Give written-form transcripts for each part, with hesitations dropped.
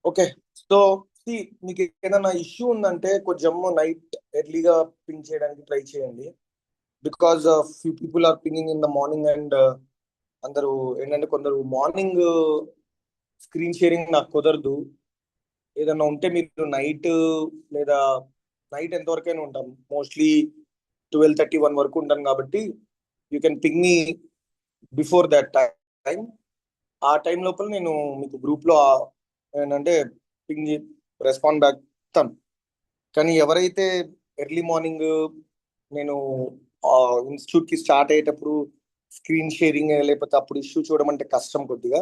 Okay. So మీకు ఏదైనా issue ఉందంటే కొంచెం నైట్ ఎర్లీగా పింగ్ చేయడానికి ట్రై చేయండి. Because few people are pinging in the morning and అందరూ ఏంటంటే కొందరు మార్నింగ్ స్క్రీన్ షేరింగ్ నాకు కుదరదు. ఏదన్నా ఉంటే మీరు నైట్ లేదా నైట్ ఎంతవరకైనా ఉంటాం, మోస్ట్లీ 12:30-1 వరకు ఉంటాను కాబట్టి you can ping me before that time. ఆ టైం లోపల నేను మీకు గ్రూప్లో ఏంటంటే పింగ్ రెస్పాండ్ బ్యాక్ ఇస్తాను. కానీ ఎవరైతే ఎర్లీ మార్నింగ్ నేను ఇన్స్టిట్యూట్కి స్టార్ట్ అయ్యేటప్పుడు స్క్రీన్ షేరింగ్ లేకపోతే అప్పుడు ఇష్యూ చూడడం అంటే కష్టం కొద్దిగా.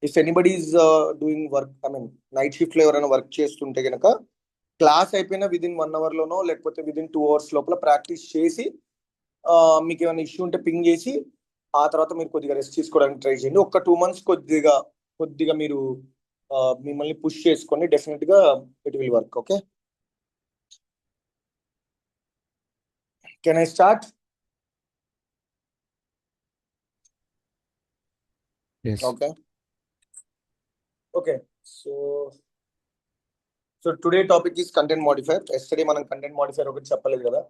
If anybody is doing work, I mean night షిఫ్ట్లో ఎవరైనా వర్క్ చేస్తుంటే కనుక క్లాస్ అయిపోయినా విదిన్ 1 అవర్లోనో లేకపోతే విదిన్ 2 అవర్స్ లోపల ప్రాక్టీస్ చేసి మీకు ఏమైనా ఇష్యూ ఉంటే పింగ్ చేసి ఆ తర్వాత మీరు కొద్దిగా రెస్ట్ తీసుకోవడానికి ట్రై చేయండి. ఒక 2 months కొద్దిగా మీరు మిమ్మల్ని పుష్ చేసుకోండి. డెఫినెట్గా it will work. Okay, can I start? Yes. Okay. So today topic is content modifier. Yesterday మనం కంటెంట్ మోడిఫైర్ ఒకటి చెప్పలేదు కదా.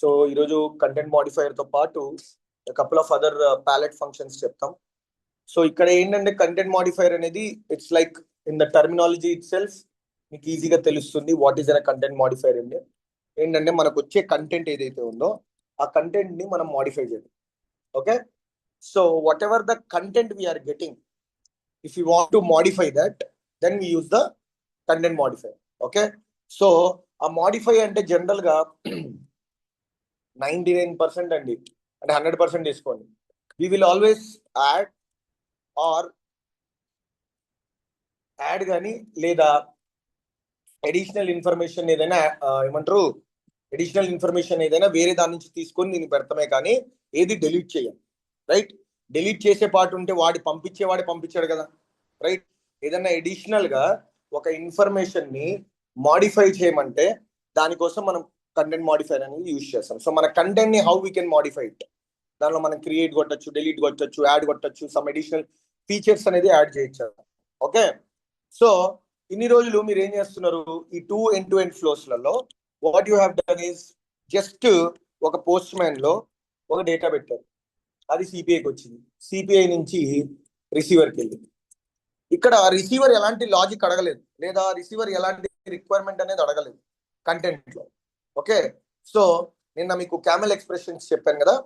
సో ఈరోజు కంటెంట్ మోడిఫైర్తో పాటు couple of other palette functions చెప్తాం. సో ఇక్కడ ఏంటంటే కంటెంట్ మోడిఫైర్ అనేది it's like in the terminology itself మీకు ఈజీగా తెలుస్తుంది what is a content modifier అండి. ఏంటంటే మనకు వచ్చే కంటెంట్ ఏదైతే ఉందో ఆ కంటెంట్ ని మనం మోడిఫై చేయాలి. Okay, so whatever the content we are getting, if you want to modify that, then we use the content modifier. Okay, so ఆ మోడిఫై అంటే జనరల్ గా 99% అండి, అంటే 100% తీసుకోండి. వీ విల్ ఆల్వేస్ యాడ్ కానీ లేదా అడిషనల్ ఇన్ఫర్మేషన్ ఏదైనా ఏమంటారు అడిషనల్ ఇన్ఫర్మేషన్ ఏదైనా వేరే దాని నుంచి తీసుకొని నేను పెడతామే కానీ ఏది డెలీట్ చేయం. రైట్, డెలీట్ చేసే పార్ట్ ఉంటే వాడి పంపించాడు కదా. రైట్, ఏదైనా అడిషనల్ గా ఒక ఇన్ఫర్మేషన్ ని మాడిఫై చేయమంటే దానికోసం మనం కంటెంట్ మాడిఫైర్ అనేది యూజ్ చేస్తాం. సో మన కంటెంట్ ని how we can modify it, దానిలో మనం క్రియేట్ కొట్టచ్చు, డెలీట్ కొట్టచ్చు, యాడ్ కొట్టచ్చు, సమ్ అడిషనల్ ఫీచర్స్ అనేది యాడ్ చేయొచ్చు. ఓకే, సో ఇన్ని రోజులు మీరు ఏం చేస్తున్నారు, ఈ 2 end-to-end ఫ్లోస్లలో what you have done is just ఒక పోస్ట్ మ్యాన్ లో ఒక డేటా పెట్టారు, అది సిపిఐకి వచ్చింది, సిపిఐ నుంచి రిసీవర్కి వెళ్ళింది. ఇక్కడ రిసీవర్ ఎలాంటి లాజిక్ అడగలేదు లేదా రిసీవర్ ఎలాంటి రిక్వైర్మెంట్ అనేది అడగలేదు కంటెంట్ లో. ఓకే, సో నిన్న మీకు క్యామెల్ ఎక్స్ప్రెషన్స్ చెప్పాను కదా,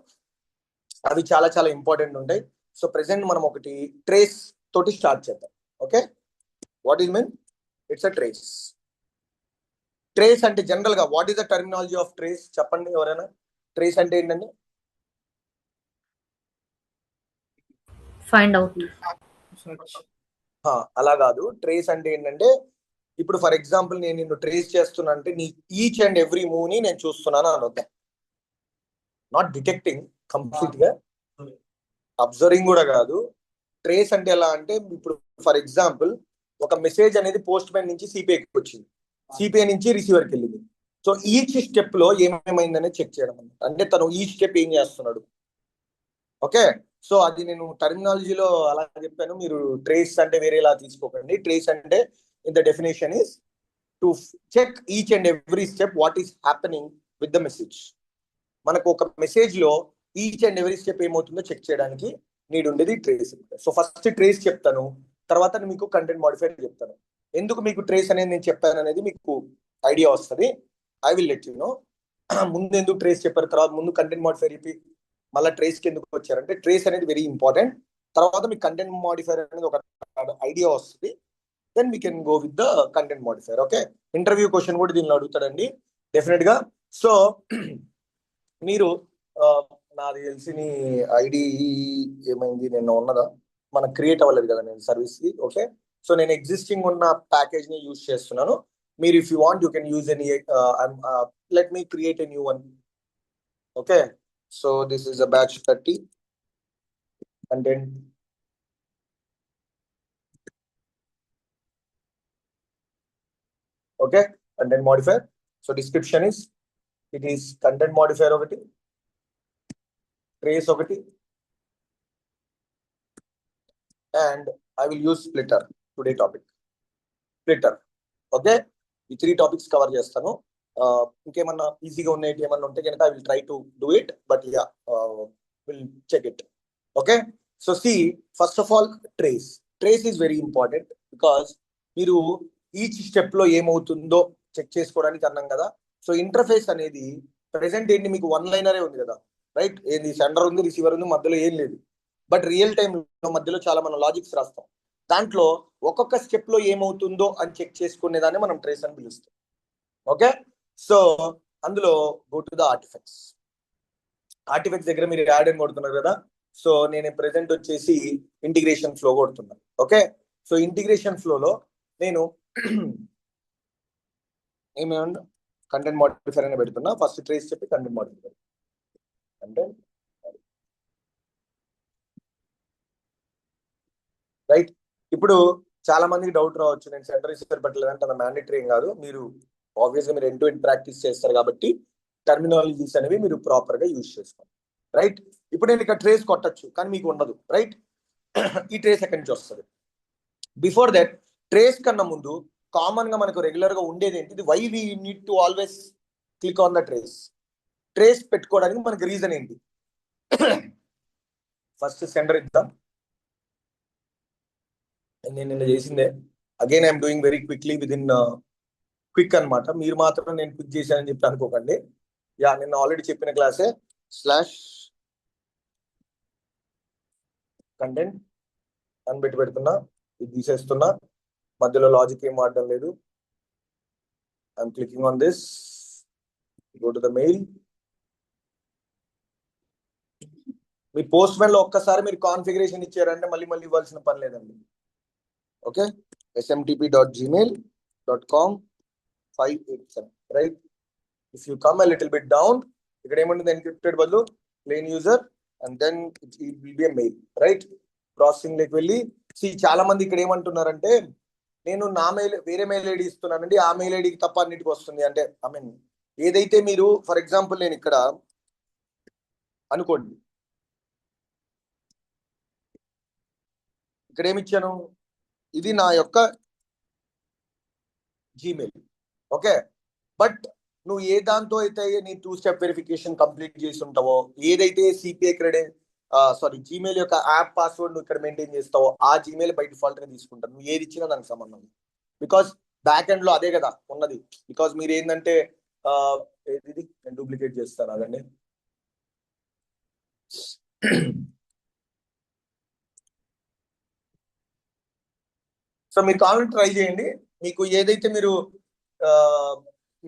అవి చాలా చాలా ఇంపార్టెంట్ ఉంటాయి. సో ప్రెసెంట్ మనం ఒకటి ట్రేస్ తోటి స్టార్ట్ చేద్దాం. Okay, what is mean, it's a trace. Trace అంటే జనరల్ గా what is the terminology of trace చెప్పండి ఎవరైనా. ట్రేస్ అంటే ఏంటండి? Find out. అలా కాదు, ట్రేస్ అంటే ఏంటంటే ఇప్పుడు ఫర్ ఎగ్జాంపుల్ నేను నిన్ను ట్రేస్ చేస్తున్నా అంటే నీ ఈచ్ అండ్ ఎవ్రీ మూవ్ ని నేను చూస్తున్నాను అనొద్దాం. నాట్ డిటెక్టింగ్, కంప్లీట్ గా అబ్జర్వింగ్ కూడా కాదు. ట్రేస్ అంటే ఎలా అంటే ఇప్పుడు ఫర్ ఎగ్జాంపుల్ ఒక మెసేజ్ అనేది పోస్ట్ మ్యాన్ నుంచి సిపిఐకి వచ్చింది, సిపిఐ నుంచి రిసీవర్కి వెళ్ళింది. సో ఈచ్ స్టెప్ లో ఏమేమైందనేది చెక్ చేయడం అన్నమాట. అంటే తను ఈ స్టెప్ ఏం చేస్తున్నాడు. ఓకే, సో అది నేను టర్మినాలజీలో అలా చెప్పాను, మీరు ట్రేస్ అంటే వేరేలా తీసుకోకండి. ట్రేస్ అంటే in the definition is to check each and every step what is happening with the message. మనకు ఒక మెసేజ్ లో ఈచ్ అండ్ ఎవ్రీ స్టెప్ ఏమవుతుందో చెక్ చేయడానికి నీడ్ ఉండేది ట్రేస్. సో ఫస్ట్ ట్రేస్ చెప్తాను, తర్వాత మీకు కంటెంట్ మాడిఫైర్ చెప్తాను. ఎందుకు మీకు ట్రేస్ అనేది నేను చెప్పాను అనేది మీకు ఐడియా వస్తుంది. I will let you know. ముందు ఎందుకు ట్రేస్ చెప్పారు, తర్వాత ముందు కంటెంట్ మాడిఫైర్ చెప్పి మళ్ళీ ట్రేస్కి ఎందుకు వచ్చారంటే ట్రేస్ అనేది వెరీ ఇంపార్టెంట్. తర్వాత మీకు కంటెంట్ మాడిఫైర్ అనేది ఒక ఐడియా వస్తుంది, then we can go with the content modifier. Okay, interview question కూడా దీనిలో అడుగుతాడండి డెఫినెట్ గా. సో మీరు నాది తెలిసిన ఐడి ఏమైంది నిన్న ఉన్నదా, మనకు క్రియేట్ అవ్వలేదు కదా నేను సర్వీస్ కి. ఓకే, సో నేను ఎగ్జిస్టింగ్ ఉన్న ప్యాకేజ్ ని యూజ్ చేస్తున్నాను. మీరు if you want you can use any, let me create a new one. Okay, so this is a batch 30 content. Okay, content modifier. So description is it is content modifier ఒకటి, trace ఒకటి, and I will use splitter today topic. Splitter. Okay, ఈ 3 topics cover చేస్తాను. ఇంకేమన్నా ఈజీగా ఉన్నాయి ఏమన్నా ఉంటే కనుక I will try to do it, but ya will check it. Okay, so see first of all trace is very important because మీరు each step లో ఏమవుతుందో చెక్ చేసుకోవడానికి అన్నాం కదా. సో ఇంటర్ఫేస్ అనేది ప్రెసెంట్ ఏంటి, మీకు వన్ లైనరే ఉంది కదా, రైట్? ఏంది, సెండర్ ఉంది, రిసీవర్ ఉంది, మధ్యలో ఏం లేదు. బట్ రియల్ టైమ్ మధ్యలో చాలా మనం లాజిక్స్ రాస్తాం. దాంట్లో ఒక్కొక్క స్టెప్ లో ఏమవుతుందో అని చెక్ చేసుకునేదాన్ని మనం ట్రేస్ అని పిలుస్తాం. ఓకే, సో అందులో గో టు ద ఆర్టిఫెక్ట్స్ దగ్గర మీరు యాడ్ అని కొడుతున్నారు కదా. సో నేను ప్రెసెంట్ వచ్చేసి ఇంటిగ్రేషన్ ఫ్లో కొడుతున్నాను. ఓకే, సో ఇంటిగ్రేషన్ ఫ్లోలో నేను ఏమేమన్నా కంటెంట్ మోడిఫైర్ అని పెడుతున్నా. ఫస్ట్ ట్రేస్ చెప్పి కంటెంట్ మోడిఫైర్ అంటే రైట్. ఇప్పుడు చాలా మందికి డౌట్ రావచ్చు, నేను సెంటర్ రిసీవర్ పెట్టలేదంటే అది మ్యాండేటరీ ఏం కాదు. మీరు ఆబ్వియస్ గా మీరు ఎండ్ టు ఎండ్ ప్రాక్టీస్ చేస్తారు కాబట్టి టర్మినాలజీస్ అనేవి మీరు ప్రాపర్ గా యూజ్ చేసుకోండి. రైట్, ఇప్పుడు నేను ఇక్కడ ట్రేస్ కొట్టచ్చు కానీ మీకు ఉండదు. రైట్, ఈ ట్రేస్ ఎక్కడి నుంచి వస్తుంది? బిఫోర్ దట్, ట్రేస్ కన్నా ముందు కామన్ గా మనకు రెగ్యులర్ గా ఉండేది ఏంటి? Why we need to always click on the trace పెట్టుకోవడానికి మనకి రీజన్ ఏంటి? ఫస్ట్ సెండర్ ఇద్దాం. నేను నిన్న చేసిందే, again I'm doing very quickly with in quick అనమాట. మీరు మాత్రం నేను క్విక్ చేశానని చెప్పి అనుకోకండి. యా, నిన్న ఆల్రెడీ చెప్పిన క్లాసే స్లాష్ కంటెంట్ అని పెడుతున్నా. ఇది తీసేస్తున్నా, మధ్యలో లాజిక్ ఏం వాడడం లేదు. I'm clicking on this, go to the mail. మీ పోస్ట్ మెయిల్ లో ఒక్కసారి మీరు కాన్ఫిగరేషన్ ఇచ్చారంటే మళ్ళీ ఇవ్వాల్సిన పని లేదండి. Okay, smtp.gmail.com 587, right? If you come a little bit down, ఇక్కడ ఏముంటుంది? ఎన్క్రిప్టెడ్ బదులు plain user and then it will be a mail, right? Processing లోకి వెళ్ళి చాలా మంది ఇక్కడ ఏమంటున్నారంటే, నేను నా మెయిల్ వేరే మెయిల్ ఐడి ఇస్తున్నానండి, ఆ మెయిల్ ఐడికి తప్ప అన్నిటికి వస్తుంది అంటే. ఐ మీన్ ఏదైతే మీరు ఫర్ ఎగ్జాంపుల్ నేను ఇక్కడ అనుకోండి, ఇక్కడ ఏమి ఇచ్చాను, ఇది నా యొక్క జీమెయిల్. ఓకే, బట్ నువ్వు ఏ దాంతో అయితే నీ 2 స్టెప్ వెరిఫికేషన్ కంప్లీట్ చేసి ఉంటావో, ఏదైతే సిపిఐ క్రెడిట్ జీమెయిల్ యొక్క యాప్ పాస్వర్డ్ నువ్వు ఇక్కడ మెయింటైన్ చేస్తావో, ఆ జీమెయిల్ బై డిఫాల్ట్ గా తీసుకుంటాను. నువ్వు ఏది ఇచ్చినా దానికి సంబంధం, బికాస్ బ్యాక్ ఎండ్ లో అదే కదా ఉన్నది. బికాస్ మీరు ఏంటంటే ఇది నేను డూప్లికేట్ చేస్తాను అదండి. సో మీరు కావాలంటే ట్రై చేయండి. మీకు ఏదైతే మీరు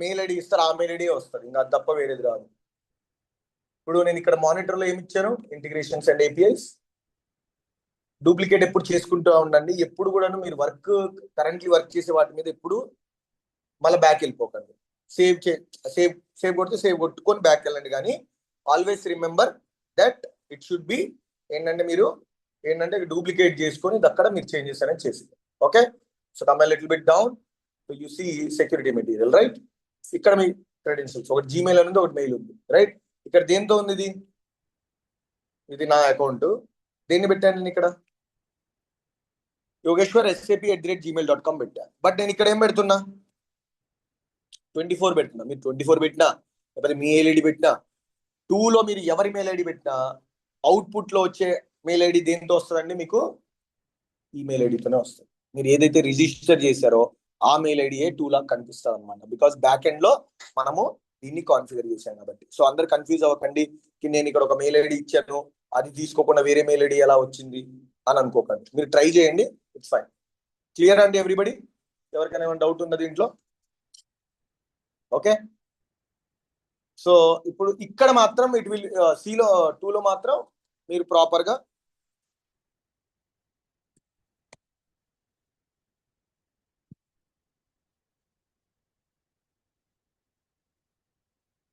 మెయిల్ ఐడి ఇస్తారో ఆ మెయిల్ ఐడి వస్తుంది, ఇంకా తప్ప వేరేది రాదు. ఇప్పుడు నేను ఇక్కడ మానిటర్ లో ఏమి ఇచ్చాను, ఇంటిగ్రేషన్స్ అండ్ ఏపీఐస్. డూప్లికేట్ ఎప్పుడు చేసుకుంటూ ఉండండి. ఎప్పుడు కూడా మీరు కరెంట్లీ వర్క్ చేసే వాటి మీద ఎప్పుడు మళ్ళీ బ్యాక్ వెళ్ళిపోకండి. సేవ్ కొడితే సేవ్ కొట్టుకొని బ్యాక్ వెళ్ళండి. కానీ always remember that it should be ఏంటంటే మీరు ఏంటంటే డూప్లికేట్ చేసుకొని అక్కడ మీరు చేంజెస్ అనేది చేసి. Okay, so come a little bit down, you see security material, right? ఇక్కడ మీ క్రెడెన్షియల్స్, ఒకటి జీమెయిల్ ఉంది, ఒకటి మెయిల్ ఉంది, రైట్? ఇక్కడ దేంతో ఉంది? ఇది నా అకౌంట్. దేన్ని పెట్టాను నేను ఇక్కడ? యోగేశ్వర్ sap@gmail.com పెట్టా. బట్ నేను ఇక్కడ ఏం పెడుతున్నా? 24 పెడుతున్నా. మీరు 24 పెట్టినా, లేకపోతే మీ మెయిల్ ఐడి పెట్టినా, 2లో మీరు ఎవరి మెయిల్ ఐడి పెట్టినా అవుట్పుట్ లో వచ్చే మెయిల్ ఐడి దేంతో వస్తుందండి? మీకు ఈమెయిల్ ఐడితోనే వస్తుంది. మీరు ఏదైతే రిజిస్టర్ చేశారో ఆ మెయిల్ ఐడియే 2 లాగా కనిపిస్తుంది అనమాట. బికాస్ బ్యాక్ ఎండ్ లో మనము దీన్ని కాన్ఫిగర్ చేశాం కాబట్టి. సో అందరు కన్ఫ్యూజ్ అవ్వకండి, నేను ఇక్కడ ఒక మెయిల్ ఐడి ఇచ్చాను, అది తీసుకోకుండా వేరే మెయిల్ ఐడి ఎలా వచ్చింది అని అనుకోకండి. మీరు ట్రై చేయండి, ఇట్స్ ఫైన్. క్లియర్ అండి ఎవ్రీబడి? ఎవరికైనా ఏమైనా డౌట్ ఉందా దీంట్లో? ఓకే, సో ఇప్పుడు ఇక్కడ మాత్రం ఇట్ విల్ సిలో 2లో మాత్రం మీరు ప్రాపర్ గా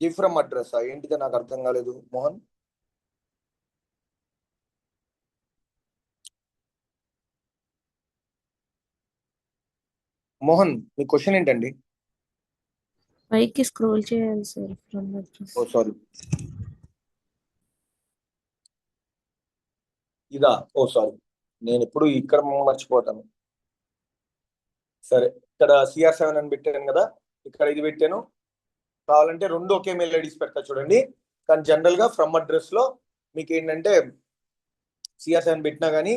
గివ్ ఫ్రమ్ అడ్రస్ ఏంటిదో నాకు అర్థం కాలేదు. మోహన్, మీ క్వశ్చన్ ఏంటండి? పైకి స్క్రోల్ చేయాలి sir, from address. Oh sorry, ఇదా? ఓ సారీ, నేను ఎప్పుడు ఇక్కడ మర్చిపోతాను. సరే, ఇక్కడ CR7 అని పెట్టాను కదా, ఇక్కడ ఇది పెట్టాను. కావాలంటే రెండు ఒకే మెయిల్ ఐడీస్ పెడతా చూడండి. కానీ జనరల్ గా ఫ్రమ్ అడ్రస్ లో మీకు ఏంటంటే CR7 పెట్టినా కానీ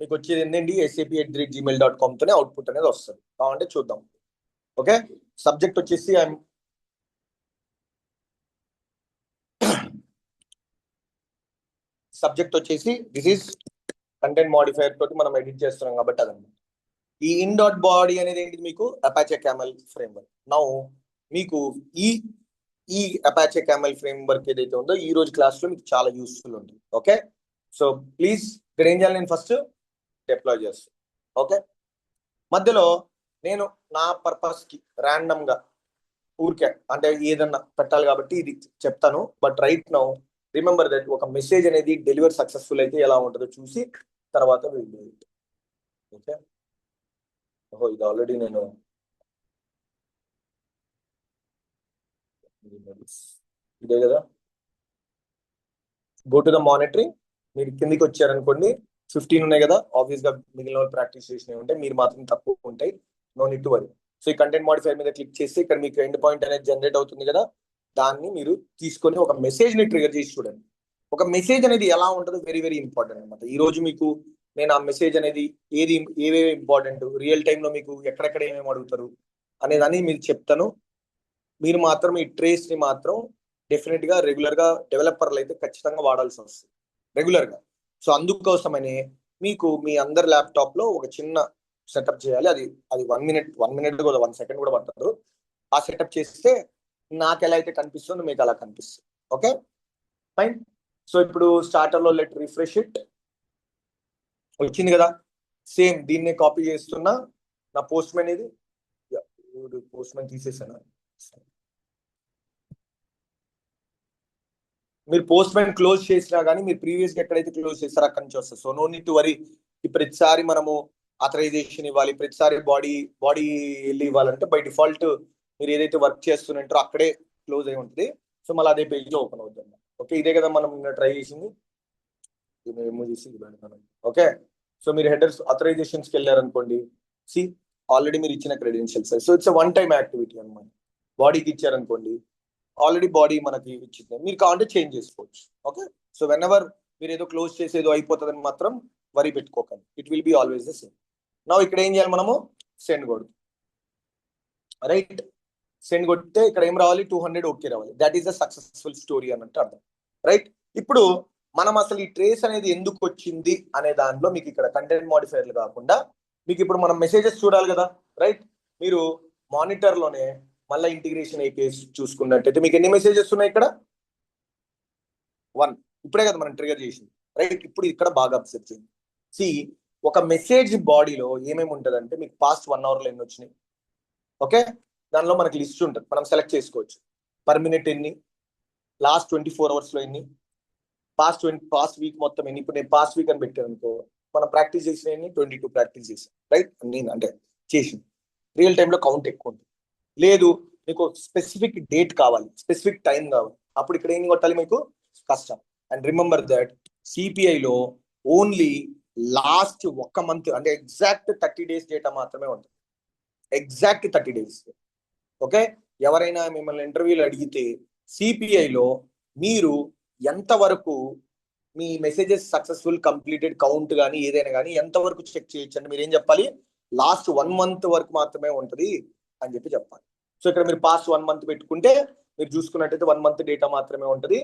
మీకు వచ్చేది ఏంటండి sap@gmail.com తోనే అవుట్పుట్ అనేది వస్తుంది. కావాలంటే చూద్దాం. ఓకే, సబ్జెక్ట్ వచ్చేసి దిస్ ఈస్ కంటెంట్ మాడిఫైయర్ తోటి మనం ఎడిట్ చేస్తున్నాం కాబట్టి అదన్నమాట. ఈ in.body అనేది ఏంటిది మీకు అపాచే క్యామెల్ ఫ్రేమ్వర్క్. నౌ మీకు ఈ అపాచే క్యామెల్ ఫ్రేమ్వర్క్ ఏదైతే ఉందో ఈ రోజు క్లాస్ లో మీకు చాలా యూస్ఫుల్ ఉంటుంది. ఓకే, సో ప్లీజ్ ఇక్కడ ఏం చేయాలి, నేను ఫస్ట్ డిప్లాయ్ చేస్తాను. ఓకే, మధ్యలో నేను నా పర్పస్ కి ర్యాండమ్ గా ఊరికే అంటే ఏదన్నా పెట్టాలి కాబట్టి ఇది చెప్తాను. But right now remember that ఒక మెసేజ్ అనేది డెలివర్ సక్సెస్ఫుల్ అయితే ఎలా ఉంటుందో చూసి తర్వాత ఓకే. ఓహో, ఇది ఆల్రెడీ నేను ఇదే కదా. Go to the monitoring. మీరు కిందికి వచ్చారనుకోండి 15 ఉన్నాయి కదా, ఆబ్వియస్ గా మిగిలిన వాళ్ళు ప్రాక్టీస్ చేసినవి ఉంటాయి, మీరు మాత్రం తక్కువ ఉంటాయి. No need to worry. So ఈ కంటెంట్ మాడిఫైర్ మీద క్లిక్ చేసి ఇక్కడ మీకు ఎండ్ పాయింట్ అనేది జనరేట్ అవుతుంది కదా, దాన్ని మీరు తీసుకొని ఒక మెసేజ్ ని ట్రిగర్ చేసి చూడండి. ఒక మెసేజ్ అనేది ఎలా ఉంటుందో వెరీ వెరీ ఇంపార్టెంట్ అనమాట. ఈ రోజు మీకు నేను ఆ మెసేజ్ అనేది ఏవేవి ఇంపార్టెంట్, రియల్ టైంలో మీకు ఎక్కడెక్కడ ఏమేమి అడుగుతారు అనేదాన్ని మీరు చెప్తాను. మీరు మాత్రం ఈ ట్రేస్ ని మాత్రం డెఫినెట్ గా రెగ్యులర్ గా డెవలపర్లు అయితే ఖచ్చితంగా వాడాల్సి వస్తుంది రెగ్యులర్ గా. సో అందుకోసమని మీకు మీ అందరి ల్యాప్టాప్ లో ఒక చిన్న సెటప్ చేయాలి. అది 1 మినిట్ కూడా 1 సెకండ్ కూడా పడతారు. ఆ సెటప్ చేస్తే నాకు ఎలా అయితే కనిపిస్తుందో మీకు అలా కనిపిస్తుంది. Okay fine. సో ఇప్పుడు స్టార్టర్ లో లెట్ రిఫ్రెష్ ఇట్ వచ్చింది కదా. సేమ్ దీన్నే కాపీ చేస్తున్నా. నా పోస్ట్ మ్యాన్ ఇది పోస్ట్ మ్యాన్ తీసేసాను. మీరు పోస్ట్ మ్యాన్ క్లోజ్ చేసినా కానీ మీరు ప్రీవియస్ గా ఎక్కడైతే క్లోజ్ చేస్తారో అక్కడి నుంచి వస్తుంది. So no need to worry. ప్రతిసారి మనము ఆథరైజేషన్ ఇవ్వాలి, ప్రతిసారి బాడీ వెళ్ళి ఇవ్వాలంటే బై డిఫాల్ట్ మీరు ఏదైతే వర్క్ చేస్తున్నట్టు అక్కడే క్లోజ్ అయి ఉంటుంది. సో మళ్ళీ అదే పేజ్ ఓపెన్ అవుతుంది. ఓకే, ఇదే కదా మనం ట్రై చేసింది. ఓకే, సో మీరు హెడర్స్ ఆథరైజేషన్స్కి వెళ్ళారనుకోండి, సి ఆల్రెడీ మీరు ఇచ్చిన credentials. So it's one time activity అనమాట. బాడీకి ఇచ్చారనుకోండి, ఆల్రెడీ బాడీ మనకి ఇచ్చింది, మీరు కావాలంటే చేంజ్ చేసుకోవచ్చు. ఓకే, సో వెన్ ఎవర్ మీరు ఏదో క్లోజ్ చేసేదో అయిపోతుందని మాత్రం వరి పెట్టుకోకండి. It will be always the same. నా ఇక్కడ ఏం చేయాలి, మనము సెండ్ కొడు. రైట్, సెండ్ కొడితే ఇక్కడ ఏం రావాలి, 200 ఓకే రావాలి. That is the successful story అన్నట్టు అర్థం. రైట్, ఇప్పుడు మనం అసలు ఈ ట్రేస్ అనేది ఎందుకు వచ్చింది అనే దాంట్లో మీకు ఇక్కడ కంటెంట్ మాడిఫైర్లు కాకుండా మీకు ఇప్పుడు మనం మెసేజెస్ చూడాలి కదా. రైట్, మీరు మానిటర్ లోనే మళ్ళీ ఇంటిగ్రేషన్ ఏపీఎస్ చూసుకున్నట్టయితే మీకు ఎన్ని మెసేజెస్ ఉన్నాయి ఇక్కడ? 1. ఇప్పుడే కదా మనం ట్రిగర్ చేసింది. రైట్, ఇప్పుడు ఇక్కడ బాగా అబ్జర్వ్ చేయండి. సి ఒక మెసేజ్ బాడీలో ఏమేమి ఉంటుంది అంటే మీకు పాస్ట్ 1 అవర్ లో ఎన్ని వచ్చినాయి. ఓకే, దానిలో మనకి లిస్ట్ ఉంటుంది, మనం సెలెక్ట్ చేసుకోవచ్చు. పర్ మినిట్ ఎన్ని, లాస్ట్ 24 అవర్స్ లో ఎన్ని, పాస్ట్ వీక్ మొత్తం ఎన్ని. ఇప్పుడు నేను పాస్ట్ వీక్ అని పెట్టాను అనుకో, మనం ప్రాక్టీస్ చేసిన 22 ప్రాక్టీస్ చేసాం. రైట్, నేను అంటే చేసింది రియల్ టైంలో కౌంట్ ఎక్కువ ఉంటుంది. లేదు మీకు స్పెసిఫిక్ డేట్ కావాలి, స్పెసిఫిక్ టైం కావాలి, అప్పుడు ఇక్కడ ఏం కొట్టాలి, మీకు కష్టం. అండ్ రిమెంబర్ దట్ సిపిఐలో ఓన్లీ లాస్ట్ 1 మంత్ అంటే ఎగ్జాక్ట్ 30 డేస్ డేటా మాత్రమే ఉంటుంది. Exact 30 days. ఓకే, ఎవరైనా మిమ్మల్ని ఇంటర్వ్యూలు అడిగితే సిపిఐలో మీరు ఎంతవరకు మీ మెసేజెస్ సక్సెస్ఫుల్ కంప్లీటెడ్ కౌంట్ కానీ ఏదైనా కానీ ఎంతవరకు చెక్ చేయొచ్చు అంటే మీరు ఏం చెప్పాలి, లాస్ట్ 1 మంత్ వరకు మాత్రమే ఉంటుంది అని చెప్పాలి. సో ఇక్కడ మీరు పాస్ట్ 1 మంత్ పెట్టుకుంటే మీరు చూసుకున్నట్టయితే 1 మంత్ డేటా మాత్రమే ఉంటుంది.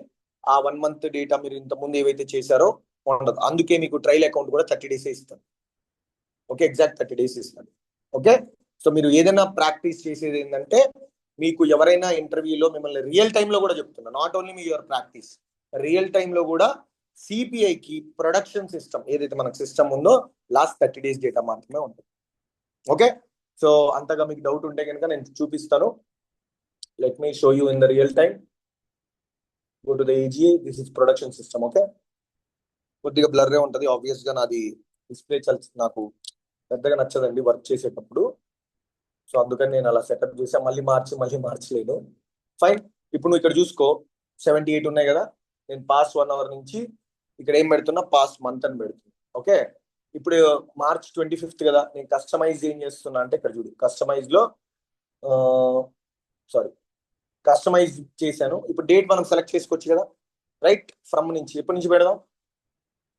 ఆ 1 మంత్ డేటా మీరు ఇంతకుముందు ఏవైతే చేశారో ఉండదు. అందుకే మీకు ట్రయల్ అకౌంట్ కూడా 30 డేస్ ఇస్తాను. ఓకే, ఎగ్జాక్ట్ 30 డేస్ ఇస్తాను. ఓకే, సో మీరు ఏదైనా ప్రాక్టీస్ చేసేది ఏంటంటే మీకు ఎవరైనా ఇంటర్వ్యూలో మిమ్మల్ని రియల్ టైంలో కూడా చెప్తున్నా, not only me your practice, real టైంలో కూడా సిపిఐకి ప్రొడక్షన్ సిస్టమ్ ఏదైతే మనకు సిస్టమ్ ఉందో లాస్ట్ 30 డేస్ డేటా మాత్రమే ఉంటుంది. ఓకే, సో అంతగా మీకు డౌట్ ఉంటే కనుక నేను చూపిస్తాను. Let me show you in the real time. Go to the AGI, this is production system. Okay, కొద్దిగా బ్లర్రే ఉంటుంది ఆబ్వియస్ గా, నాది డిస్ప్లే నాకు పెద్దగా నచ్చదండి వర్క్ చేసేటప్పుడు. సో అందుకని నేను అలా సెటప్ చేసా, మళ్ళీ మార్చలేను. ఫైన్, ఇప్పుడు నువ్వు ఇక్కడ చూసుకో 78 ఉన్నాయి కదా. నేను పాస్ట్ 1 అవర్ నుంచి ఇక్కడ ఏం పెడుతున్నా, పాస్ట్ మంత్ అని పెడుతున్నా. ఓకే, ఇప్పుడు మార్చ్ 25th కదా, నేను కస్టమైజ్ ఏం చేస్తున్నా అంటే ఇక్కడ చూడు, కస్టమైజ్ లో సారీ కస్టమైజ్ చేశాను. ఇప్పుడు డేట్ మనం సెలెక్ట్ చేసుకోవచ్చు కదా, రైట్? ఫ్రమ్ నుంచి ఎప్పటి నుంచి పెడదాం?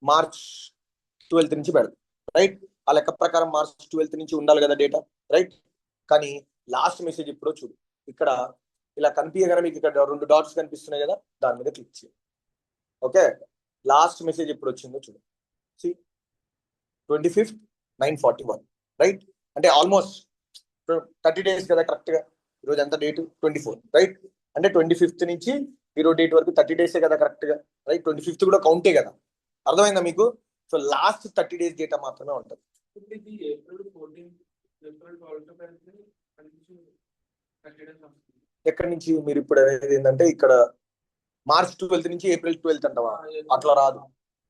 మార్చ్ 12th నుంచి పెడదాం, రైట్? ఆ లెక్క ప్రకారం మార్చ్ 12th నుంచి ఉండాలి కదా డేటా, రైట్? కానీ లాస్ట్ మెసేజ్ ఇప్పుడు చూడు, ఇక్కడ ఇలా కనిపించగానే మీకు ఇక్కడ 2 డాట్స్ కనిపిస్తున్నాయి కదా, దాని మీద క్లిక్ చేయండి. ఓకే, లాస్ట్ మెసేజ్ ఎప్పుడు వచ్చిందో చూడు, 25th 9:41, రైట్? అంటే ఆల్మోస్ట్ 30 days కదా కరెక్ట్ గా. ఈరోజు ఎంత డేట్? 24, రైట్? అంటే 25th నుంచి ఈరోజు డేట్ వరకు 30 days కదా కరెక్ట్ గా, రైట్? 25th కూడా కౌంటే కదా, అర్థమైందా మీకు? సో లాస్ట్ 30 days డేటా మాత్రమే ఉంటుంది. ఎక్కడి నుంచి మీరు ఇప్పుడు అనేది ఏంటంటే, ఇక్కడ మార్చ్ 12th నుంచి ఏప్రిల్ 12th అంటావా? అట్లా రాదు.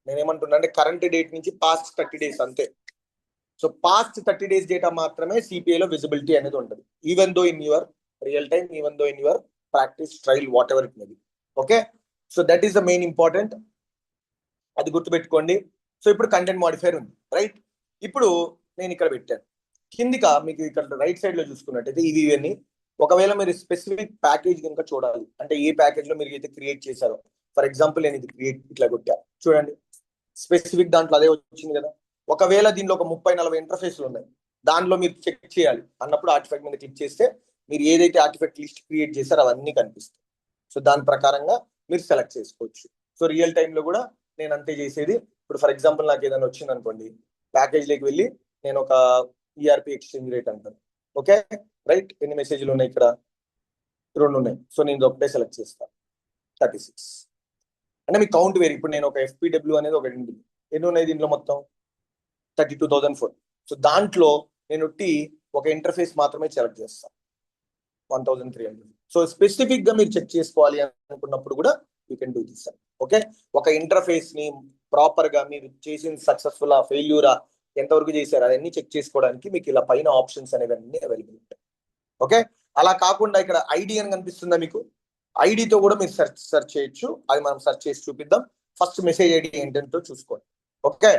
నేనేమంటున్నా అంటే కరెంట్ డేట్ నుంచి పాస్ట్ 30 days అంతే. సో పాస్ట్ 30 days డేటా మాత్రమే సిపిఐ లో విజిబిలిటీ అనేది ఉంటుంది, even though in your real time, even though in your practice trial, what ever it may be. Okay, so that is the main important, అది గుర్తుపెట్టుకోండి. So ఇప్పుడు content modifier ఉంది, right? ఇప్పుడు నేను ఇక్కడ పెట్టాను కిందిక, మీకు ఇక్కడ రైట్ సైడ్ లో చూసుకున్నట్టయితే ఇవన్నీ, ఒకవేళ మీరు స్పెసిఫిక్ ప్యాకేజ్ కనుక చూడాలి అంటే ఏ ప్యాకేజ్ లో మీరు అయితే క్రియేట్ చేశారో, ఫర్ ఎగ్జాంపుల్ నేను ఇది క్రియేట్ ఇట్లా కొట్టా చూడండి, స్పెసిఫిక్ దాంట్లో అదే వచ్చింది కదా. ఒకవేళ దీనిలో ఒక 30-40 ఇంటర్ఫేస్లు ఉన్నాయి, దానిలో మీరు చెక్ చేయాలి అన్నప్పుడు ఆర్టిఫాక్ట్ మీద క్లిక్ చేస్తే మీరు ఏదైతే ఆర్టిఫాక్ట్ లిస్ట్ క్రియేట్ చేశారో అవన్నీ కనిపిస్తాయి. సో దాని ప్రకారంగా మీరు సెలెక్ట్ చేసుకోవచ్చు. సో రియల్ టైంలో కూడా నేను అంతే చేసేది. ఇప్పుడు ఫర్ ఎగ్జాంపుల్ నాకు ఏదైనా వచ్చింది అనుకోండి, ప్యాకేజ్లోకి వెళ్ళి నేను ఒక ఈఆర్పి ఎక్స్చేంజ్ రేట్ అంటాను. Okay, right? ఎన్ని మెసేజ్లు ఉన్నాయి ఇక్కడ? 2 ఉన్నాయి. సో నేను ఒకటే సెలెక్ట్ చేస్తాను, 36. అంటే మీ కౌంట్ వేరు. ఇప్పుడు నేను ఒక ఎఫ్పిడబ్ల్యూ అనేది ఒక ఎన్ని ఉన్నాయి దీంట్లో మొత్తం? 32,004. సో దాంట్లో నేను ఒక ఇంటర్ఫేస్ మాత్రమే సెలెక్ట్ చేస్తాను, 1,300. సో స్పెసిఫిక్ గా మీరు చెక్ చేసుకోవాలి అనుకున్నప్పుడు కూడా you can do this. Okay, ఒక ఇంటర్ఫేస్ ని ప్రాపర్ గా మీరు చేసిన సక్సెస్ఫుల్ ఫెయిల్యూరా, ఎంతవరకు చేశారు అవన్నీ చెక్ చేసుకోవడానికి మీకు ఇలా పైన ఆప్షన్స్ అనేవి అన్ని అవైలబుల్ ఉంటాయి. ఓకే, అలా కాకుండా ఇక్కడ ఐడి అని కనిపిస్తుందా మీకు? ఐడితో కూడా మీరు సెర్చ్ చేయొచ్చు, అది మనం సెర్చ్ చేసి చూపిద్దాం. ఫస్ట్ మెసేజ్ ఐడి ఏంటంటో చూసుకోండి. ఓకే,